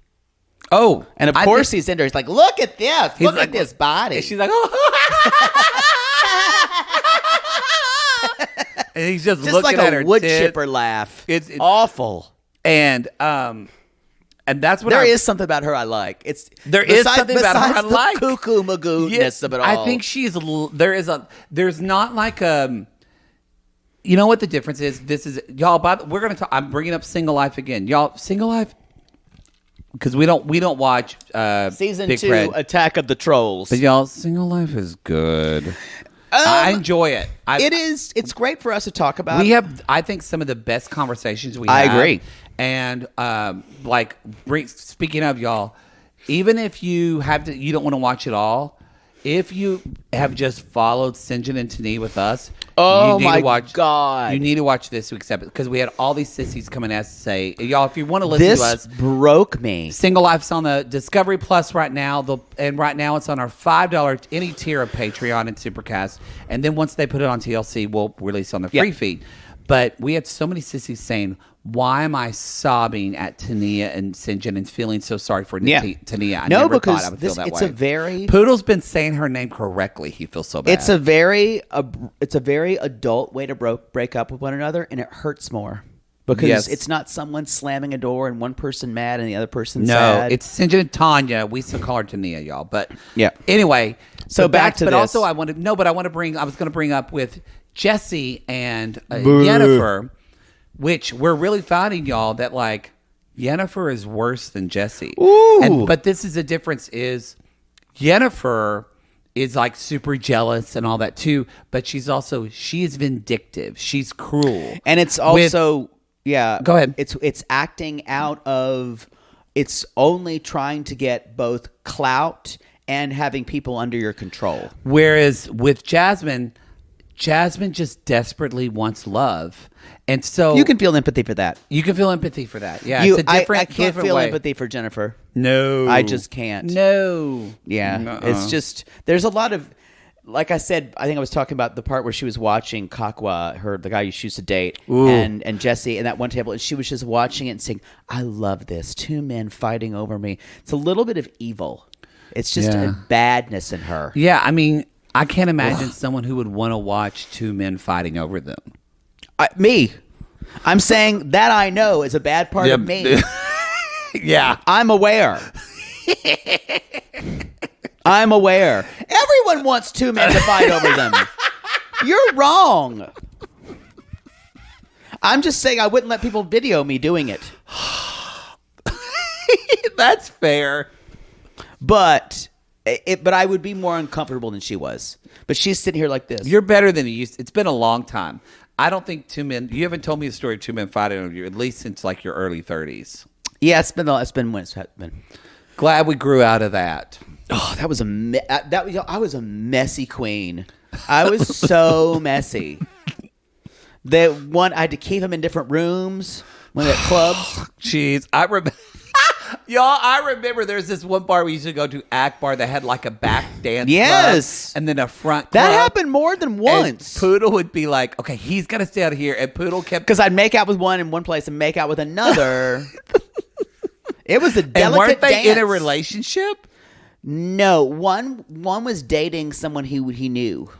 Oh, And of course he's into her. He's like, look at this. Look at this body. And she's like, oh. And he's just looking like at a her wood tits. chipper laugh. It's awful. And that's what There is something about her I like. There is something about her I the like. Cuckoo magoo-ness of it all. I think there's not like you know what the difference is? This is y'all. We're gonna talk. I'm bringing up Single Life again, y'all. Single Life, because we don't watch season Big 2, Red. Attack of the Trolls. But y'all, Single Life is good. I enjoy it. It is. It's great for us to talk about. We have, I think, some of the best conversations we have. I agree. And speaking of y'all, even if you don't want to watch it all, if you have just followed Sinjin and Tani with us, oh my God, you need to watch this week's episode because we had all these sissies coming at us to say, y'all, if you want to listen to us, broke me. Single Life's on the Discovery Plus right now, and right now it's on our $5 any tier of Patreon and Supercast, and then once they put it on TLC, we'll release on the free feed. But we had so many sissies saying, why am I sobbing at Tania and Sinjin and feeling so sorry for Tania? I never thought I would feel that way. Poodle's been saying her name correctly. He feels so bad. It's a very adult way to break up with one another, and it hurts more because it's not someone slamming a door and one person mad and the other person sad. No, it's Sinjin and Tanya. We still call her Tania, y'all. But anyway, so back to this. But also, I was going to bring up with Jesse and Yennefer. Which we're really finding, y'all, that like Yennefer is worse than Jesse. Ooh. But this is the difference is Yennefer is like super jealous and all that too. But she's vindictive. She's cruel. And it's also, go ahead. It's acting out of, it's only trying to get both clout and having people under your control. Whereas with Jasmine just desperately wants love. And so you can feel empathy for that. Yeah, it's a I can't feel empathy for Jennifer. No. I just can't. No. Yeah. It's just, there's a lot of, like I said, I think I was talking about the part where she was watching Kakwa, the guy she used to date, and Jesse, and that one table, and she was just watching it and saying, I love this. 2 men fighting over me. It's a little bit of evil. It's just a badness in her. Yeah, I mean, I can't imagine someone who would want to watch 2 men fighting over them. Me. I'm saying that I know is a bad part of me. Yeah. I'm aware. Everyone wants 2 men to fight over them. You're wrong. I'm just saying I wouldn't let people video me doing it. That's fair. But I would be more uncomfortable than she was. But she's sitting here like this. You're better than you used to. It's been a long time. I don't think 2 men. You haven't told me a story of 2 men fighting over you, at least since like your early 30s. Yeah, it's been when it's been. Glad we grew out of that. Oh, I was a messy queen. I was so messy. I had to keep him in different rooms when at clubs. Jeez, I remember. Y'all, I remember there's this one bar we used to go to, Akbar, that had like a back dance club and then a front club. That happened more than once. And Poodle would be like, okay, he's got to stay out of here. And Poodle kept... Because I'd make out with one in one place and make out with another. It was a delicate and weren't they dance. in a relationship? No. One was dating someone he knew.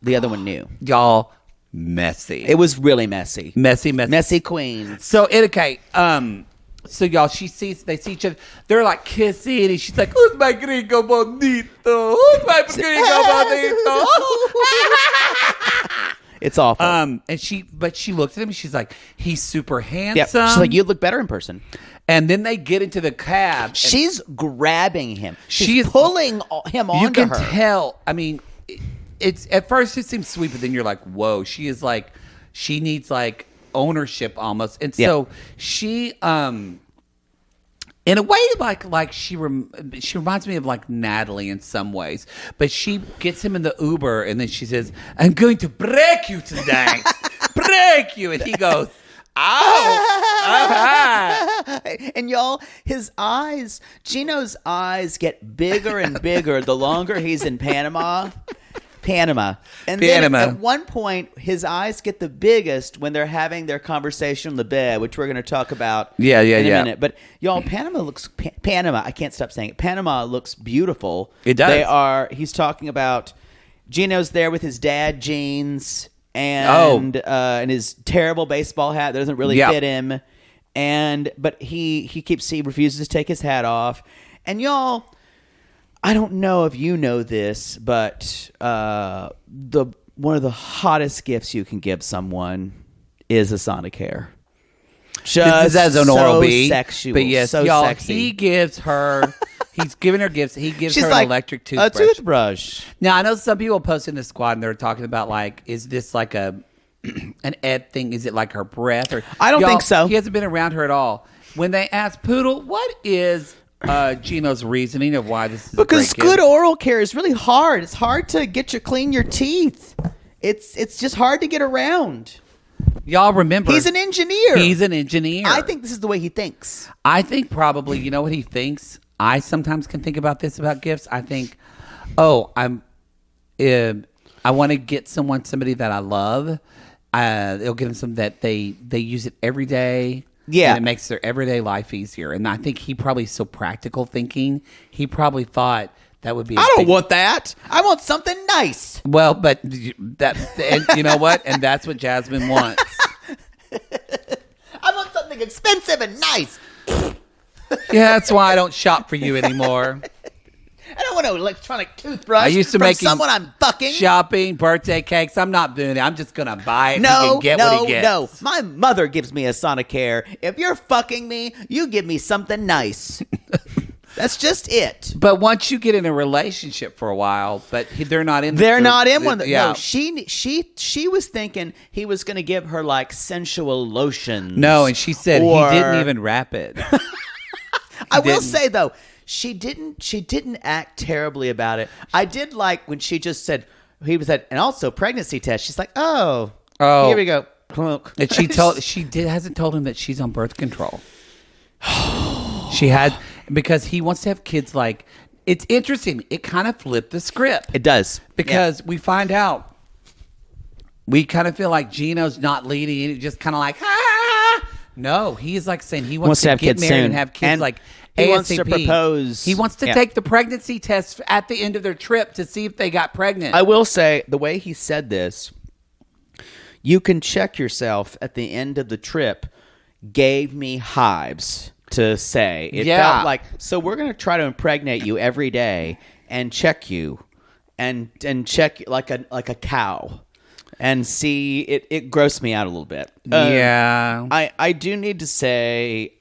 The other one knew. Y'all, messy. It was really messy. Messy queen. So, so y'all, they see each other. They're like kissing, and she's like, "Who's my gringo bonito? Who's my gringo bonito?" It's awful. But she looked at him, and she's like, "He's super handsome." Yep. She's like, "You look better in person." And then they get into the cab. She's grabbing him. She's pulling him onto her. You can tell. I mean, it's at first it seems sweet, but then you're like, "Whoa!" She is like, she needs like ownership almost, and so she in a way like she reminds me of like Natalie in some ways, but she gets him in the Uber and then she says, "I'm going to break you today." Break you. And he goes, "Ow." And y'all, Gino's eyes get bigger and bigger the longer he's in Panama. Panama. And then at one point, his eyes get the biggest when they're having their conversation on the bed, which we're going to talk about in a minute. But y'all, Panama, I can't stop saying it. Panama looks beautiful. It does. He's talking about Gino's there with his dad jeans and his terrible baseball hat that doesn't really fit him. But he refuses to take his hat off. And y'all, I don't know if you know this, but one of the hottest gifts you can give someone is a Sonicare. Just as an oral B, sexual, but yes, so y'all, sexy. he gives her. He's giving her gifts. He gives She's her like an electric toothbrush. A toothbrush. Now I know some people post in the squad and they're talking about like, is this like an Ed thing? Is it like her breath? Or I don't think so. He hasn't been around her at all. When they asked Poodle, what is Gino's reasoning of why this is because a great good gift? oral care is really hard. It's hard to clean your teeth. It's just hard to get around. Y'all remember he's an engineer. I think this is the way he thinks. I think probably, you know what he thinks? I sometimes can think about this about gifts. I think, I want to get somebody that I love. It'll get them something that they use it every day. Yeah. And it makes their everyday life easier. And I think he probably is so practical thinking. He probably thought that would be I don't want that. I want something nice. Well, but and you know what? And that's what Jasmine wants. I want something expensive and nice. Yeah, that's why I don't shop for you anymore. I don't want an electronic toothbrush I used to from make someone I'm fucking. Shopping, birthday cakes. I'm not doing it. I'm just going to buy it. No, he can get what he gets. No. My mother gives me a Sonicare. If you're fucking me, you give me something nice. That's just it. But once you get in a relationship for a while, but they're not in. They're not in one. Yeah. No, she was thinking he was going to give her like sensual lotions. No, and she said he didn't even wrap it. I will say though, she didn't act terribly about it. I did like when she just said and also pregnancy test. She's like, oh, here we go. And she hasn't told him that she's on birth control. She had, because he wants to have kids. Like, it's interesting. It kind of flipped the script. It does, because we find out. We kind of feel like Gino's not leading. Just kind of like, no, he's like saying he wants to have get kids married soon. and have kids And like he ASAP. wants to propose. He wants to take the pregnancy test at the end of their trip to see if they got pregnant. I will say, the way he said this, you can check yourself at the end of the trip, gave me hives to say. It felt like, so we're going to try to impregnate you every day and check you and check like a cow. And see, it grossed me out a little bit. I do need to say,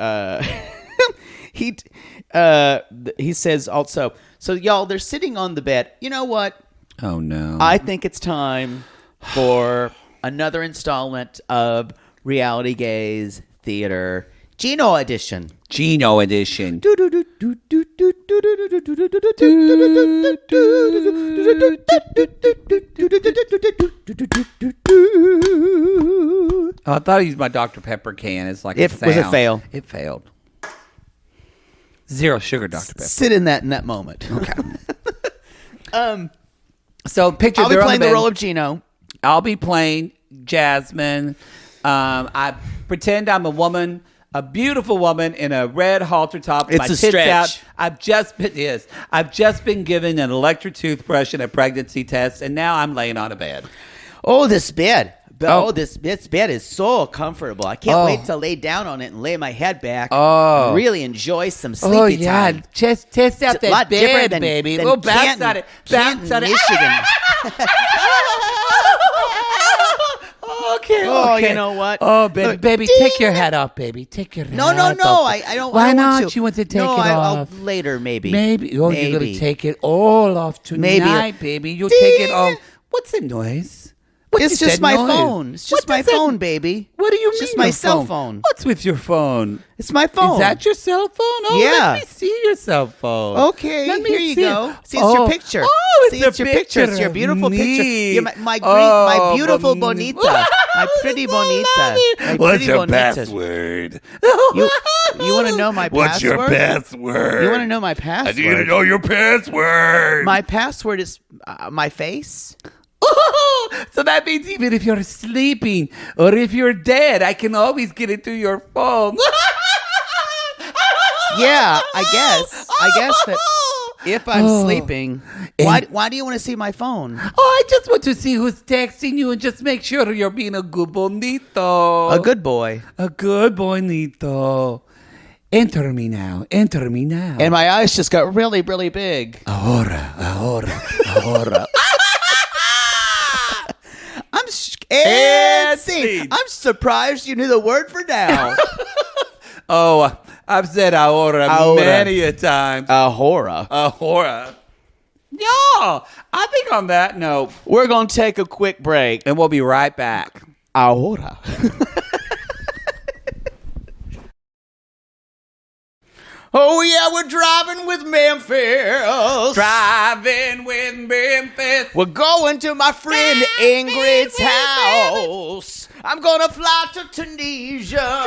he says also, so y'all, they're sitting on the bed. You know what? Oh, no. I think it's time for another installment of Reality Gaze Theater Gino Edition. Gino Edition. I thought I used my Dr. Pepper can. It's like it was a fail. It failed. Zero sugar, Dr. Pepper. Sit in that moment. Okay. So picture I'll be playing the role of Gino. I'll be playing Jasmine. I pretend I'm a woman, a beautiful woman in a red halter top. It's my a tits stretch. Out. I've just been given an electric toothbrush and a pregnancy test, and now I'm laying on a bed. Oh, this bed. This bed is so comfortable. I can't wait to lay down on it and lay my head back. And really enjoy some sleepy time. Just test out that bed, baby. Than Go bounce on it. Bounce on it. Michigan. Okay. Oh, you know what? Oh, baby, take your hat off, baby. Take your hat off. No. I don't. Why I don't not? Want to. You want to take it off? Later, maybe. Maybe. Oh, you're going to take it all off tonight, baby. You'll Ding. take it off. What's the noise? It's just my phone. It's just my phone, baby. What do you mean? It's just my cell phone. What's with your phone? It's my phone. Is that your cell phone? Oh, yeah. Let me see your cell phone. Okay, let me here you see go. it. See, it's your picture. Oh, it's your picture. It's your beautiful picture. You're my beautiful bonita. My pretty bonita. My What's pretty your bonita. password? You want to know my What's password? your password? You want to know my password? I need to know your password. My password is my face. So that means even if you're sleeping or if you're dead, I can always get it through your phone. Yeah, I guess that if I'm sleeping, why do you want to see my phone? I just want to see who's texting you and just make sure you're being a good bonito. A good boy. A good bonito. Enter me now. Enter me now. And my eyes just got really, really big. Ahora. And scene. I'm surprised you knew the word for now. Oh, I've said ahora many a time. Ahora. Yeah, I think on that note, We're going to take a quick break. and we'll be right back. Ahora. Oh, yeah, we're driving with Memphis. Driving with Memphis. We're going to my friend Ingrid's house. I'm going to fly to Tunisia.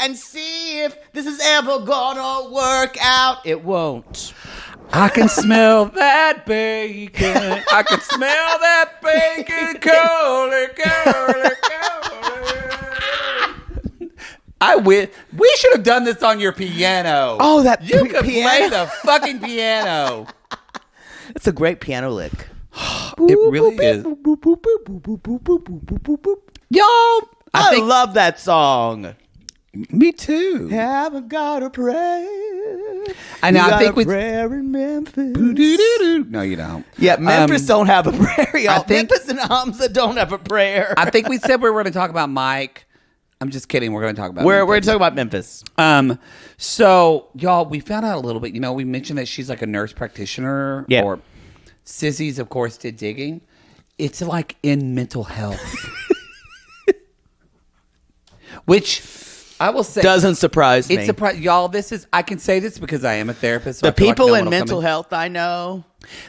And see if this is ever going to work out. It won't. I can smell that bacon. I can smell that bacon. Coley. We should have done this on your piano. Oh, that you could piano. play the fucking piano. It's a great piano lick. It really is. Y'all, I love that song. Me too. Haven't got a prayer. And I think we prayer in Memphis. No, you don't. Yeah, Memphis don't have a prayer, y'all. I think- Memphis and Hamza don't have a prayer. I think we said we were going to talk about Mike. I'm just kidding. We're going to talk about We're Memphis. going to talk about Memphis. So y'all, we found out a little bit. You know, we mentioned that she's like a nurse practitioner. Yeah. Or Sissies, of course, did digging. It's like in mental health, which I will say Doesn't surprise me. y'all. This is I can say this because I am a therapist. So The I feel like people no in one will come mental health I know.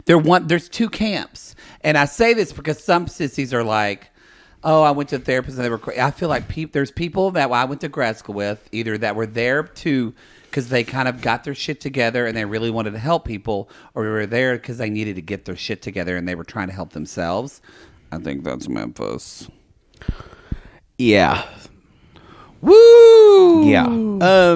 There's two camps, and I say this because some sissies are like, "Oh, I went to a therapist and they were." I feel like there's people that I went to grad school with, either that were there to because they kind of got their shit together and they really wanted to help people, or they were there because they needed to get their shit together and they were trying to help themselves. I think that's Memphis. Yeah. Woo! Yeah.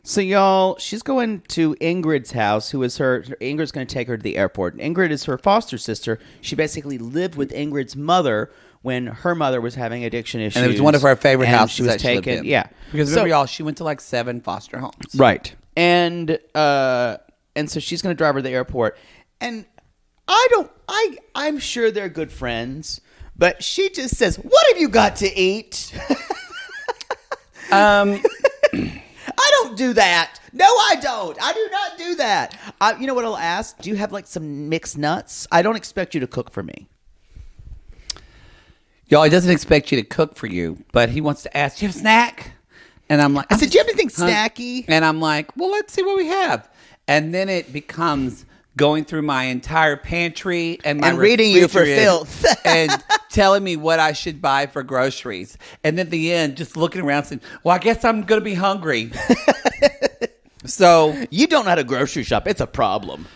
So y'all, she's going to Ingrid's house, who is Ingrid's going to take her to the airport. Ingrid is her foster sister. She basically lived with Ingrid's mother when her mother was having addiction issues. And it was one of her favorite and houses she was that she lived taken. in. Yeah. Because remember, y'all, she went to like 7 foster homes. Right. And so she's going to drive her to the airport. And I'm sure they're good friends, but she just says, "What have you got to eat?" I don't do that. No, I don't. I do not do that. You know what I'll ask? Do you have like some mixed nuts? I don't expect you to cook for me. Y'all, he doesn't expect you to cook for you, but he wants to ask, "Do you have a snack?" And I'm like, I said, "Do you have anything snacky?" And I'm like, "Well, let's see what we have." And then it becomes going through my entire pantry and reading you for refrigerator filth and telling me what I should buy for groceries. And then at the end, just looking around saying, "Well, I guess I'm going to be hungry." So you don't know how to grocery shop. It's a problem.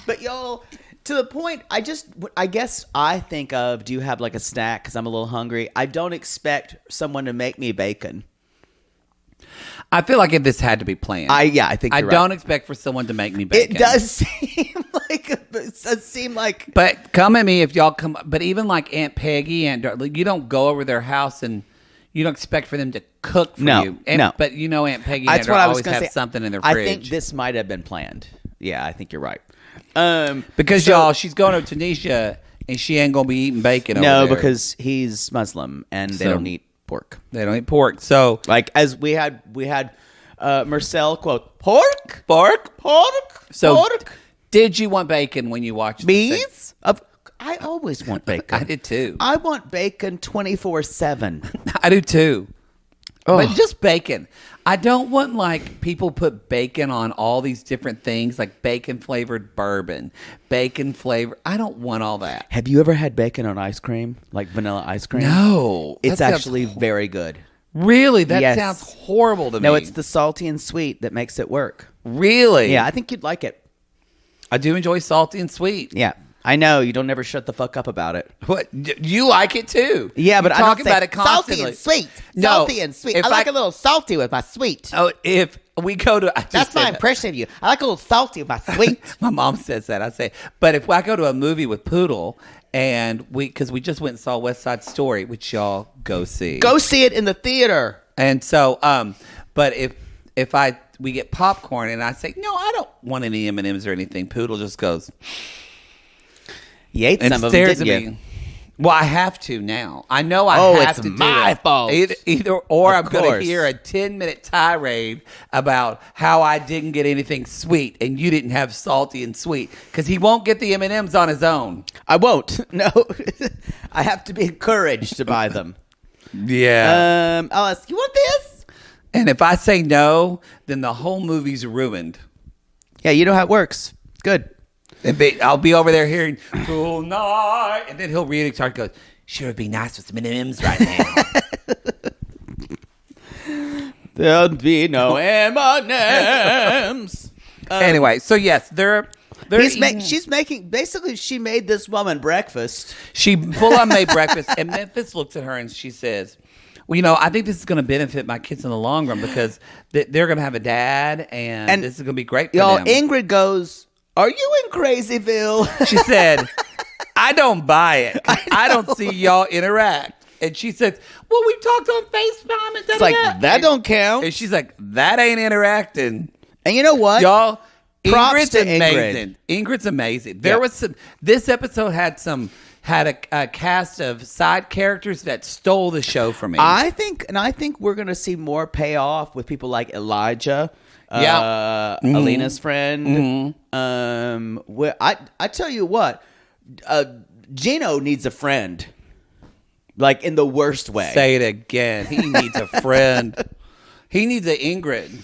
But y'all, to the point, I guess I think of, do you have like a snack? Because I'm a little hungry. I don't expect someone to make me bacon. I feel like if this had to be planned. I think I you're don't right. expect for someone to make me bacon. It does seem like. But come at me if y'all come. But even like Aunt Peggy and you don't go over their house and you don't expect for them to cook for you. No. But you know Aunt Peggy That's and what I was always gonna have say. something in their fridge. I think this might have been planned. Yeah, I think you're right. Because y'all, she's going to Tunisia and she ain't gonna be eating bacon. No, over there. because he's Muslim and they don't eat pork. They don't eat pork. So Like as we had Marcel quote pork. So pork. did you want bacon when you watched this thing? Bees? I always want bacon. I did too. I want bacon 24/7. I do too. Oh. But just bacon. I don't want like people put bacon on all these different things, like bacon flavored bourbon, bacon flavor. I don't want all that. Have you ever had bacon on ice cream, like vanilla ice cream? No, It's that sounds actually very good. Really? That Yes. sounds horrible to me. No, it's the salty and sweet that makes it work. Really? Yeah, I think you'd like it. I do enjoy salty and sweet. Yeah. I know you don't ever shut the fuck up about it. What? You like it too? Yeah, but you I talk don't say about it constantly. salty and sweet. No, Salty and sweet. if I like a little salty with my sweet. Oh, if we go to, That's my impression of you. I like a little salty with my sweet. My mom says that. I say, but if I go to a movie with Poodle and because we just went and saw West Side Story, which y'all go see, Go see it in the theater. and so, but if we get popcorn and I say no, I don't want any M&Ms or anything, Poodle just goes. You ate And some of them, stares didn't at you? me. Well, I have to now. I know I have it's to do my it. fault. Either or Of I'm going to course. hear a 10-minute tirade about how I didn't get anything sweet and you didn't have salty and sweet because he won't get the M&Ms on his own. I won't. No. I have to be encouraged to buy them. Yeah. I'll ask, you want this? And if I say no, then the whole movie's ruined. Yeah, you know how it works. Good. I'll be over there hearing "Cool Night," and then he'll read it and goes, "Sure, it'd be nice with some M&Ms right now." There'll be no M&Ms. Anyway, so yes, they're She's making, basically, she made this woman breakfast. She full on made breakfast, and Memphis looks at her and she says, "Well, I think this is going to benefit my kids in the long run because they're going to have a dad, and this is going to be great for them." Ingrid goes, "Are you in Crazyville?" She said, "I don't buy it. 'Cause I don't see y'all interact." And she said, "Well, we talked on FaceTime and It's like, that don't count. And she's like, "That ain't interacting." And you know what? Y'all, Props Ingrid's to amazing. Ingrid's amazing. There was some. This episode had a cast of side characters that stole the show from me. I think we're going to see more payoff with people like Elijah. Alina's friend. I tell you what, Gino needs a friend, like in the worst way. Say it again. He needs a friend. He needs an Ingrid.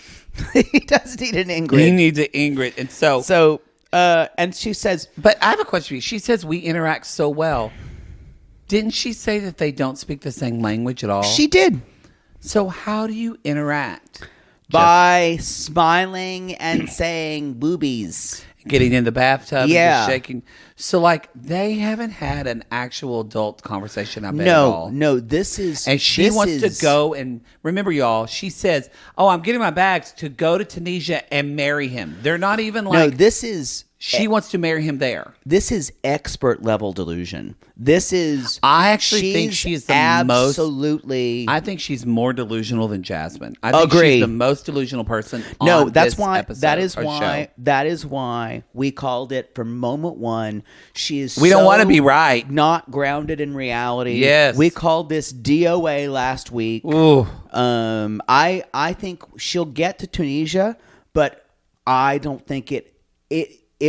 He does need an Ingrid. He needs an Ingrid, and and she says, But I have a question for you. She says we interact so well. Didn't she say that they don't speak the same language at all? she did. So how do you interact? By smiling and saying boobies. Getting in the bathtub and Yeah. just shaking. So, they haven't had an actual adult conversation, I bet, at all. No, this is... And she wants to go and... Remember, y'all, she says, I'm getting my bags to go to Tunisia and marry him. They're not even like... No, this is... She wants to marry him there. This is expert level delusion. This is... I actually think she's the most... Absolutely... I think she's more delusional than Jasmine. I think Agree. she's the most delusional person No, on that's this why. episode That is or why. show. That is why we called it from moment one. She is. We don't so want to be right. Not grounded in reality. Yes. we called this DOA last week. Ooh. I think she'll get to Tunisia, but I don't think it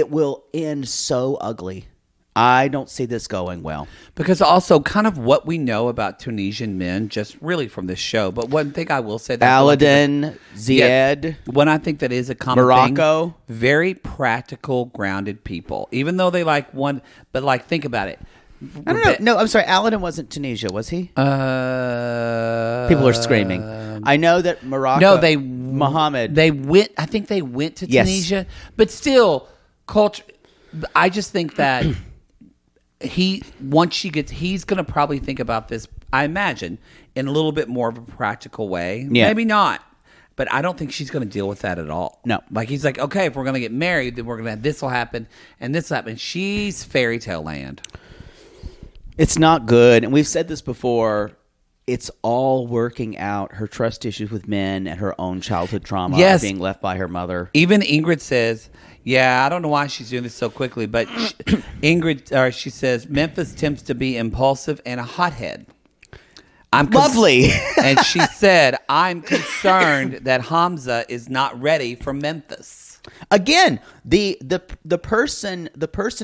will end so ugly. I don't see this going well. Because also kind of what we know about Tunisian men, just really from this show. But one thing I will say that Aladdin, Zied, one I think that is a common Morocco. thing, very practical, grounded people. Even though they but think about it. I don't know. No, I'm sorry. Aladdin wasn't Tunisia, was he? People are screaming. I know that Morocco. No, Mohammed. They went. I think they went to Tunisia, but still, culture. I just think that he's going to probably think about this. I imagine in a little bit more of a practical way. Yeah. Maybe not, but I don't think she's going to deal with that at all. No, he's like, okay, if we're going to get married, then we're going to. This will happen, and this will happen. She's fairy tale land. It's not good, and we've said this before. It's all working out. Her trust issues with men and her own childhood trauma of being left by her mother. Even Ingrid says, I don't know why she's doing this so quickly, but she says, Memphis tends to be impulsive and a hothead. Lovely. And she said, I'm concerned that Hamza is not ready for Memphis. Again, the person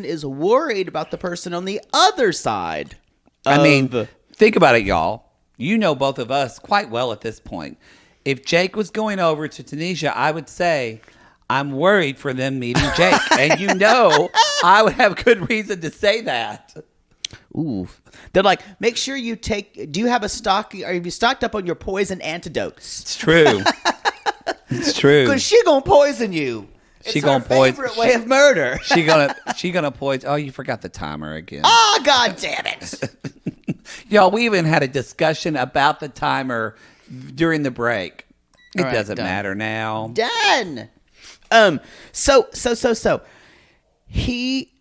is worried about the person on the other side. Think about it, y'all. You know both of us quite well at this point. If Jake was going over to Tunisia, I would say, I'm worried for them meeting Jake. And I would have good reason to say that. Ooh. They're like, make sure you take. Do you have a stock? Are you stocked up on your poison antidotes? It's true. It's true. Because she gonna poison you. She It's gonna her poison. favorite way of murder. She gonna poison. Oh, you forgot the timer again. Oh, God damn it! Y'all, we even had a discussion about the timer during the break. It All right, doesn't done. matter now. Done. So he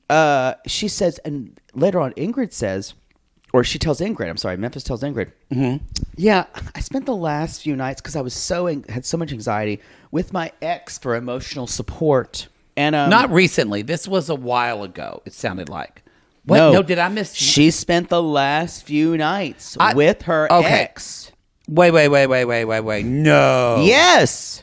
she says, and later on Ingrid says, or she tells Ingrid, I'm sorry, Memphis tells Ingrid, yeah, I spent the last few nights because I was had so much anxiety with my ex for emotional support. And Not recently. This was a while ago. It sounded like. What? No, No, did I miss? She spent the last few nights with her ex. Wait. No. Yes.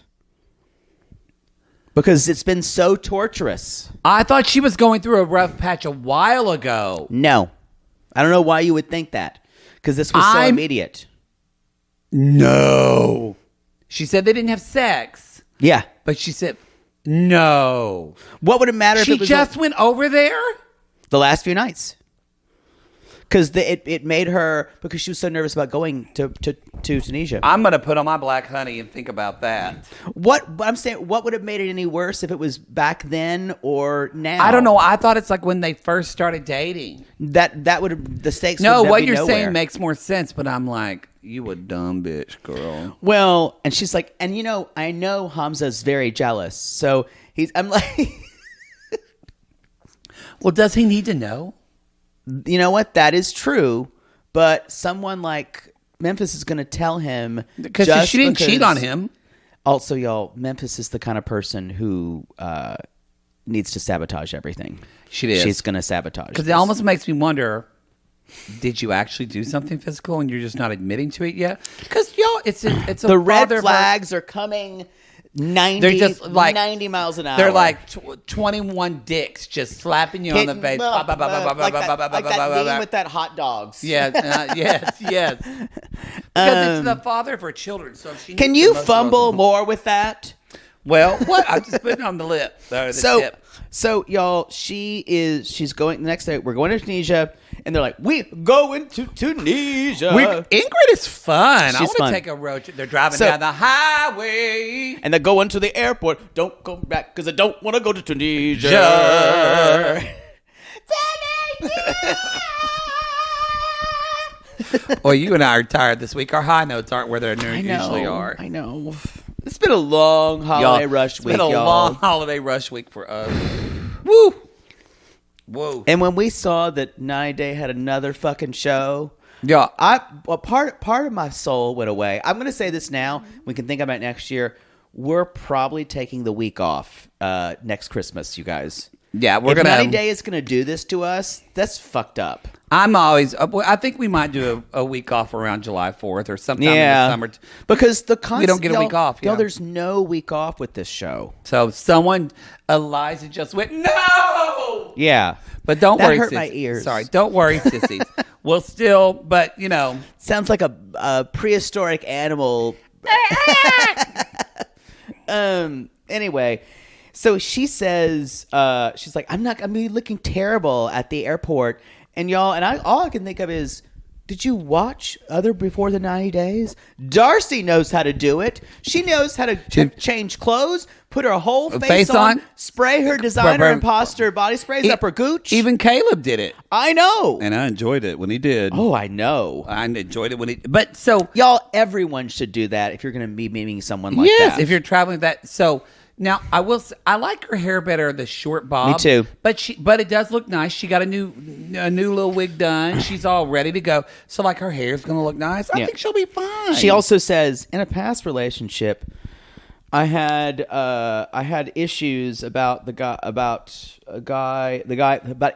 Because it's been so torturous. I thought she was going through a rough patch a while ago. No. I don't know why you would think that. Because this was so immediate. No. She said they didn't have sex. Yeah. But she said, no. What would it matter if She it was just went over there? the last few nights? Because it made her, because she was so nervous about going to Tunisia. I'm going to put on my black honey and think about that. I'm saying, what would have made it any worse if it was back then or now? I don't know. I thought it's like when they first started dating. That would have, the stakes No, would what be you're nowhere. saying makes more sense, but I'm like, you a dumb bitch, girl. Well, and she's like, and I know Hamza's very jealous. So I'm like, Well, does he need to know? you know what? That is true. But someone like Memphis is going to tell him. Because just she didn't cheat on because- him. Also, y'all, Memphis is the kind of person who needs to sabotage everything. She is. She's going to sabotage. Because it this. almost makes me wonder, did you actually do something physical and you're just not admitting to it yet? Because, y'all, it's a The red father- flags are coming 90, They're just like 90 miles an hour. They're like 21 dicks just slapping you on the face. Like that meme with that hot dogs. Yes. Because it's the father of her children. So she Can needs you the most fumble of- more with that? Well, what? I'm just putting it on the lip. The tip. So y'all, she's going the next day. We're going to Tunisia, and they're like, "We going to Tunisia." Ingrid is fun. I She's want to fun. take a road trip. They're driving So- down the highway. And they're going to the airport. Don't go back because I don't want to go to Tunisia. Well, you and I are tired this week. Our high notes aren't where they usually are. I know. It's been a long holiday rush It's week, been a y'all. long holiday rush week for us. Woo! Whoa. And when we saw that 9 Day had another fucking show, Yeah. part of my soul went away. I'm going to say this now. We can think about it next year. We're probably taking the week off next Christmas, you guys. Yeah, we're If going 90 to. Day is going to do this to us, that's fucked up. I think we might do a week off around July 4th or sometime in the summer. Because the concept, We don't get a week off, Y'all, yeah. there's no week off with this show. So Eliza just went, no! Yeah. But don't That worry, hurt sissies. my ears. Sorry, don't worry, sissies. We'll still, but Sounds like a prehistoric animal. Anyway, so she says, she's like, I'm gonna be looking terrible at the airport, and y'all, and all I can think of is, did you watch Other Before the 90 Days? Darcy knows how to do it. She knows how to change clothes, put her whole face on, spray her designer imposter body sprays up her gooch. Even Caleb did it. I know. And I enjoyed it when he did. Oh, I know. I enjoyed it when he, but so. Y'all, everyone should do that if you're going to be meeting someone like Yes, that. if you're traveling that. So now I will. I like her hair better, the short bob. Me too. But it does look nice. She got a new little wig done. She's all ready to go. So like her hair's going to look nice. I think she'll be fine. She also says, in a past relationship, I had issues about about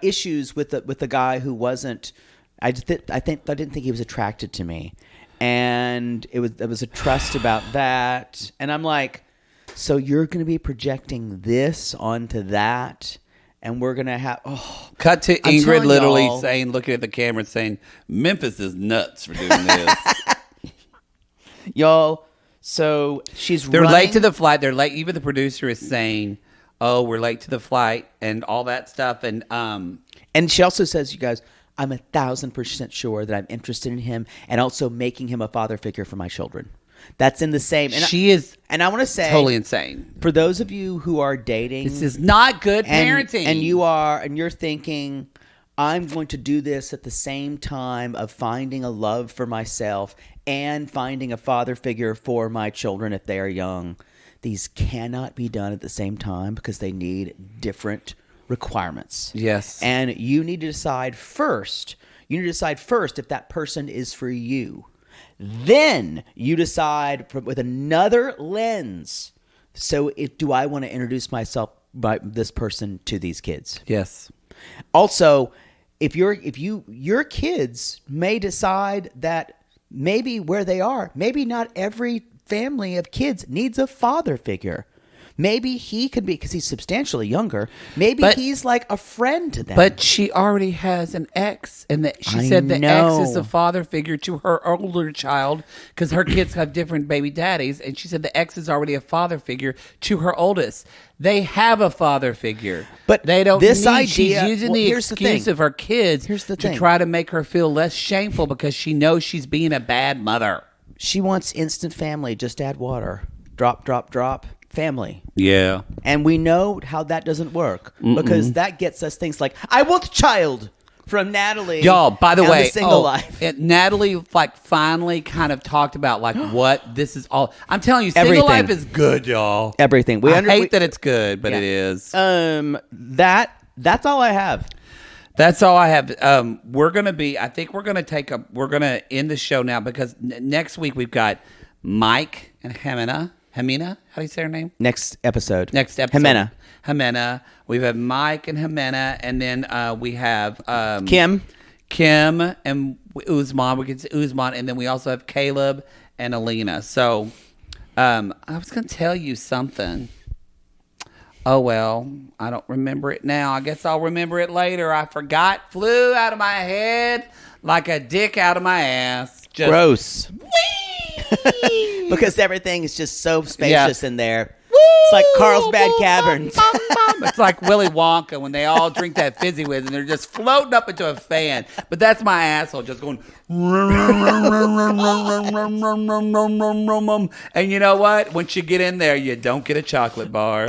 issues with the guy who wasn't. I didn't think he was attracted to me, and there was a trust about that, and I'm like, so you're going to be projecting this onto that, and we're going to have cut to I'm Ingrid telling literally y'all. saying, looking at the camera, saying, "Memphis is nuts for doing this." y'all. So They're late to the flight. They're late. Even the producer is saying, "Oh, we're late to the flight," and all that stuff. And she also says, you guys, I'm 1,000% sure that I'm interested in him and also making him a father figure for my children. That's in the same. And she is, and I want to say, totally insane. For those of you who are dating, This is not good parenting. and you're thinking, I'm going to do this at the same time of finding a love for myself and finding a father figure for my children if they are young. These cannot be done at the same time because they need different requirements. Yes. And you need to decide first. You need to decide first if that person is for you. Then you decide with another lens. So do I want to introduce myself by this person to these kids? Yes. Also, if your kids may decide that maybe where they are, maybe not every family of kids needs a father figure. Maybe he could be, because he's substantially younger, maybe he's like a friend to them. But she already has an ex, and she said the ex is a father figure to her older child because her kids have different baby daddies, and she said the ex is already a father figure to her oldest. They have a father figure, but they don't. This idea, she's using the excuse of her kids to try to make her feel less shameful because she knows she's being a bad mother. She wants instant family. Just add water. Drop, drop, drop. Family. Yeah. And we know how that doesn't work because that gets us things like, I want a child from Natalie. Y'all, by the way, Single Life. Natalie finally kind of talked about what this is all. I'm telling you, Single Everything. Life is good, y'all. Everything. I hate that it's good, but it is. That's all I have. That's all I have. We're going to end the show now because next week we've got Mike and Ximena. Ximena? How do you say her name? Next episode. Ximena. We've had Mike and Ximena, and then we have Kim and Usman. We get to Usman, and then we also have Caleb and Alina. So I was going to tell you something. Oh, well, I don't remember it now. I guess I'll remember it later. I forgot. Flew out of my head like a dick out of my ass. Just gross. Because everything is just so spacious in there. Woo! It's like Carlsbad Caverns. It's like Willy Wonka when they all drink that fizzy whiz and they're just floating up into a fan. But that's my asshole just going. And you know what? Once you get in there, you don't get a chocolate bar.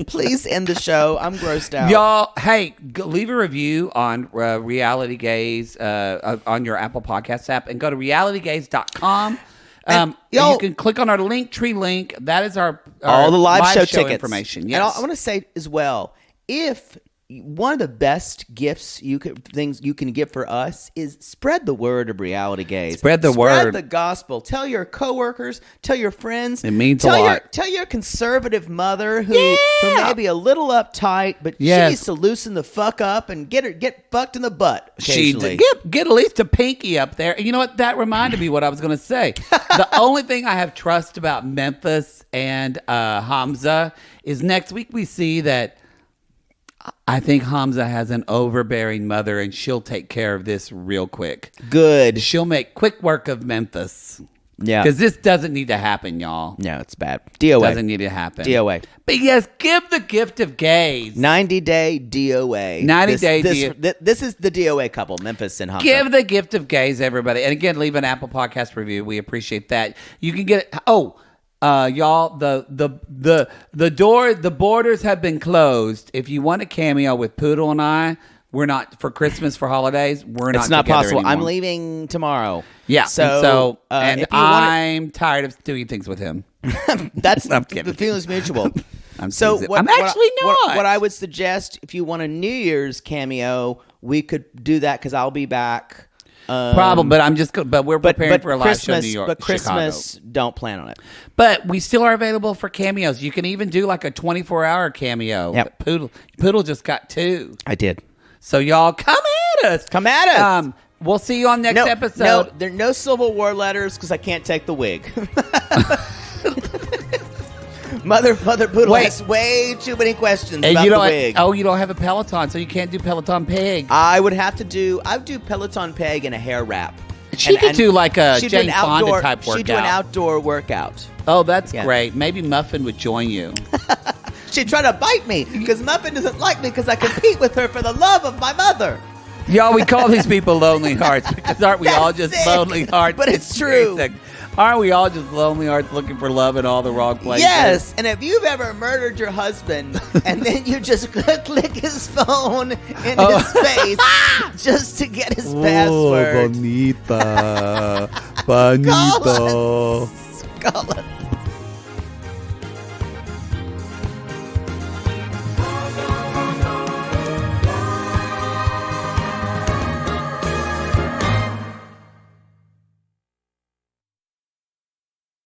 Please end the show. I'm grossed out. Y'all, hey, leave a review on Reality Gaze on your Apple Podcast app and go to realitygaze.com. You can click on our Linktree link. That is our all the live show tickets information. Yes. And I want to say as well, if one of the best gifts things you can give for us is spread the word of Reality Gaze. Spread the word. Spread the gospel. Tell your coworkers. Tell your friends. It means a lot. Tell your conservative mother who may be a little uptight, but she needs to loosen the fuck up and get fucked in the butt occasionally. Get at least a pinky up there. And you know what? That reminded me what I was going to say. The only thing I have trust about Memphis and Hamza is next week we see that I think Hamza has an overbearing mother, and she'll take care of this real quick. Good. She'll make quick work of Memphis. Yeah. Because this doesn't need to happen, y'all. No, it's bad. DOA. Doesn't need to happen. DOA. But yes, give the gift of gaze. 90-day DOA. 90-day DOA. This is the DOA couple, Memphis and Hamza. Give the gift of gaze, everybody. And again, leave an Apple Podcast review. We appreciate that. You can get y'all, the borders have been closed. If you want a cameo with Poodle and I, we're not for Christmas, for holidays. We're not. It's not together possible. anymore. I'm leaving tomorrow. Yeah. So I'm tired of doing things with him. That's I'm kidding. the feeling's mutual. I'm actually not. What I would suggest, if you want a New Year's cameo, we could do that because I'll be back. Problem, but we're preparing for a live show in New York. But Christmas, Chicago. don't plan on it. But we still are available for cameos. You can even do like a 24-hour cameo. Yep. Poodle just got 2. I did. So y'all come at us. Come at us. We'll see you on next episode. No, there are no Civil War letters because I can't take the wig. Mother Poodle has way too many questions about the wig. Oh, you don't have a Peloton, so you can't do Peloton peg. I would do Peloton peg and a hair wrap. She could do like a Jane Fonda type workout. She'd do an outdoor workout. Oh, that's great. Maybe Muffin would join you. She'd try to bite me because Muffin doesn't like me because I compete with her for the love of my mother. Y'all, we call these people lonely hearts because aren't we all just sick, lonely hearts? but it's true. Aren't we all just lonely hearts looking for love in all the wrong places? Yes, and if you've ever murdered your husband and then you just click his phone in his face just to get his password. Bonita. Call us.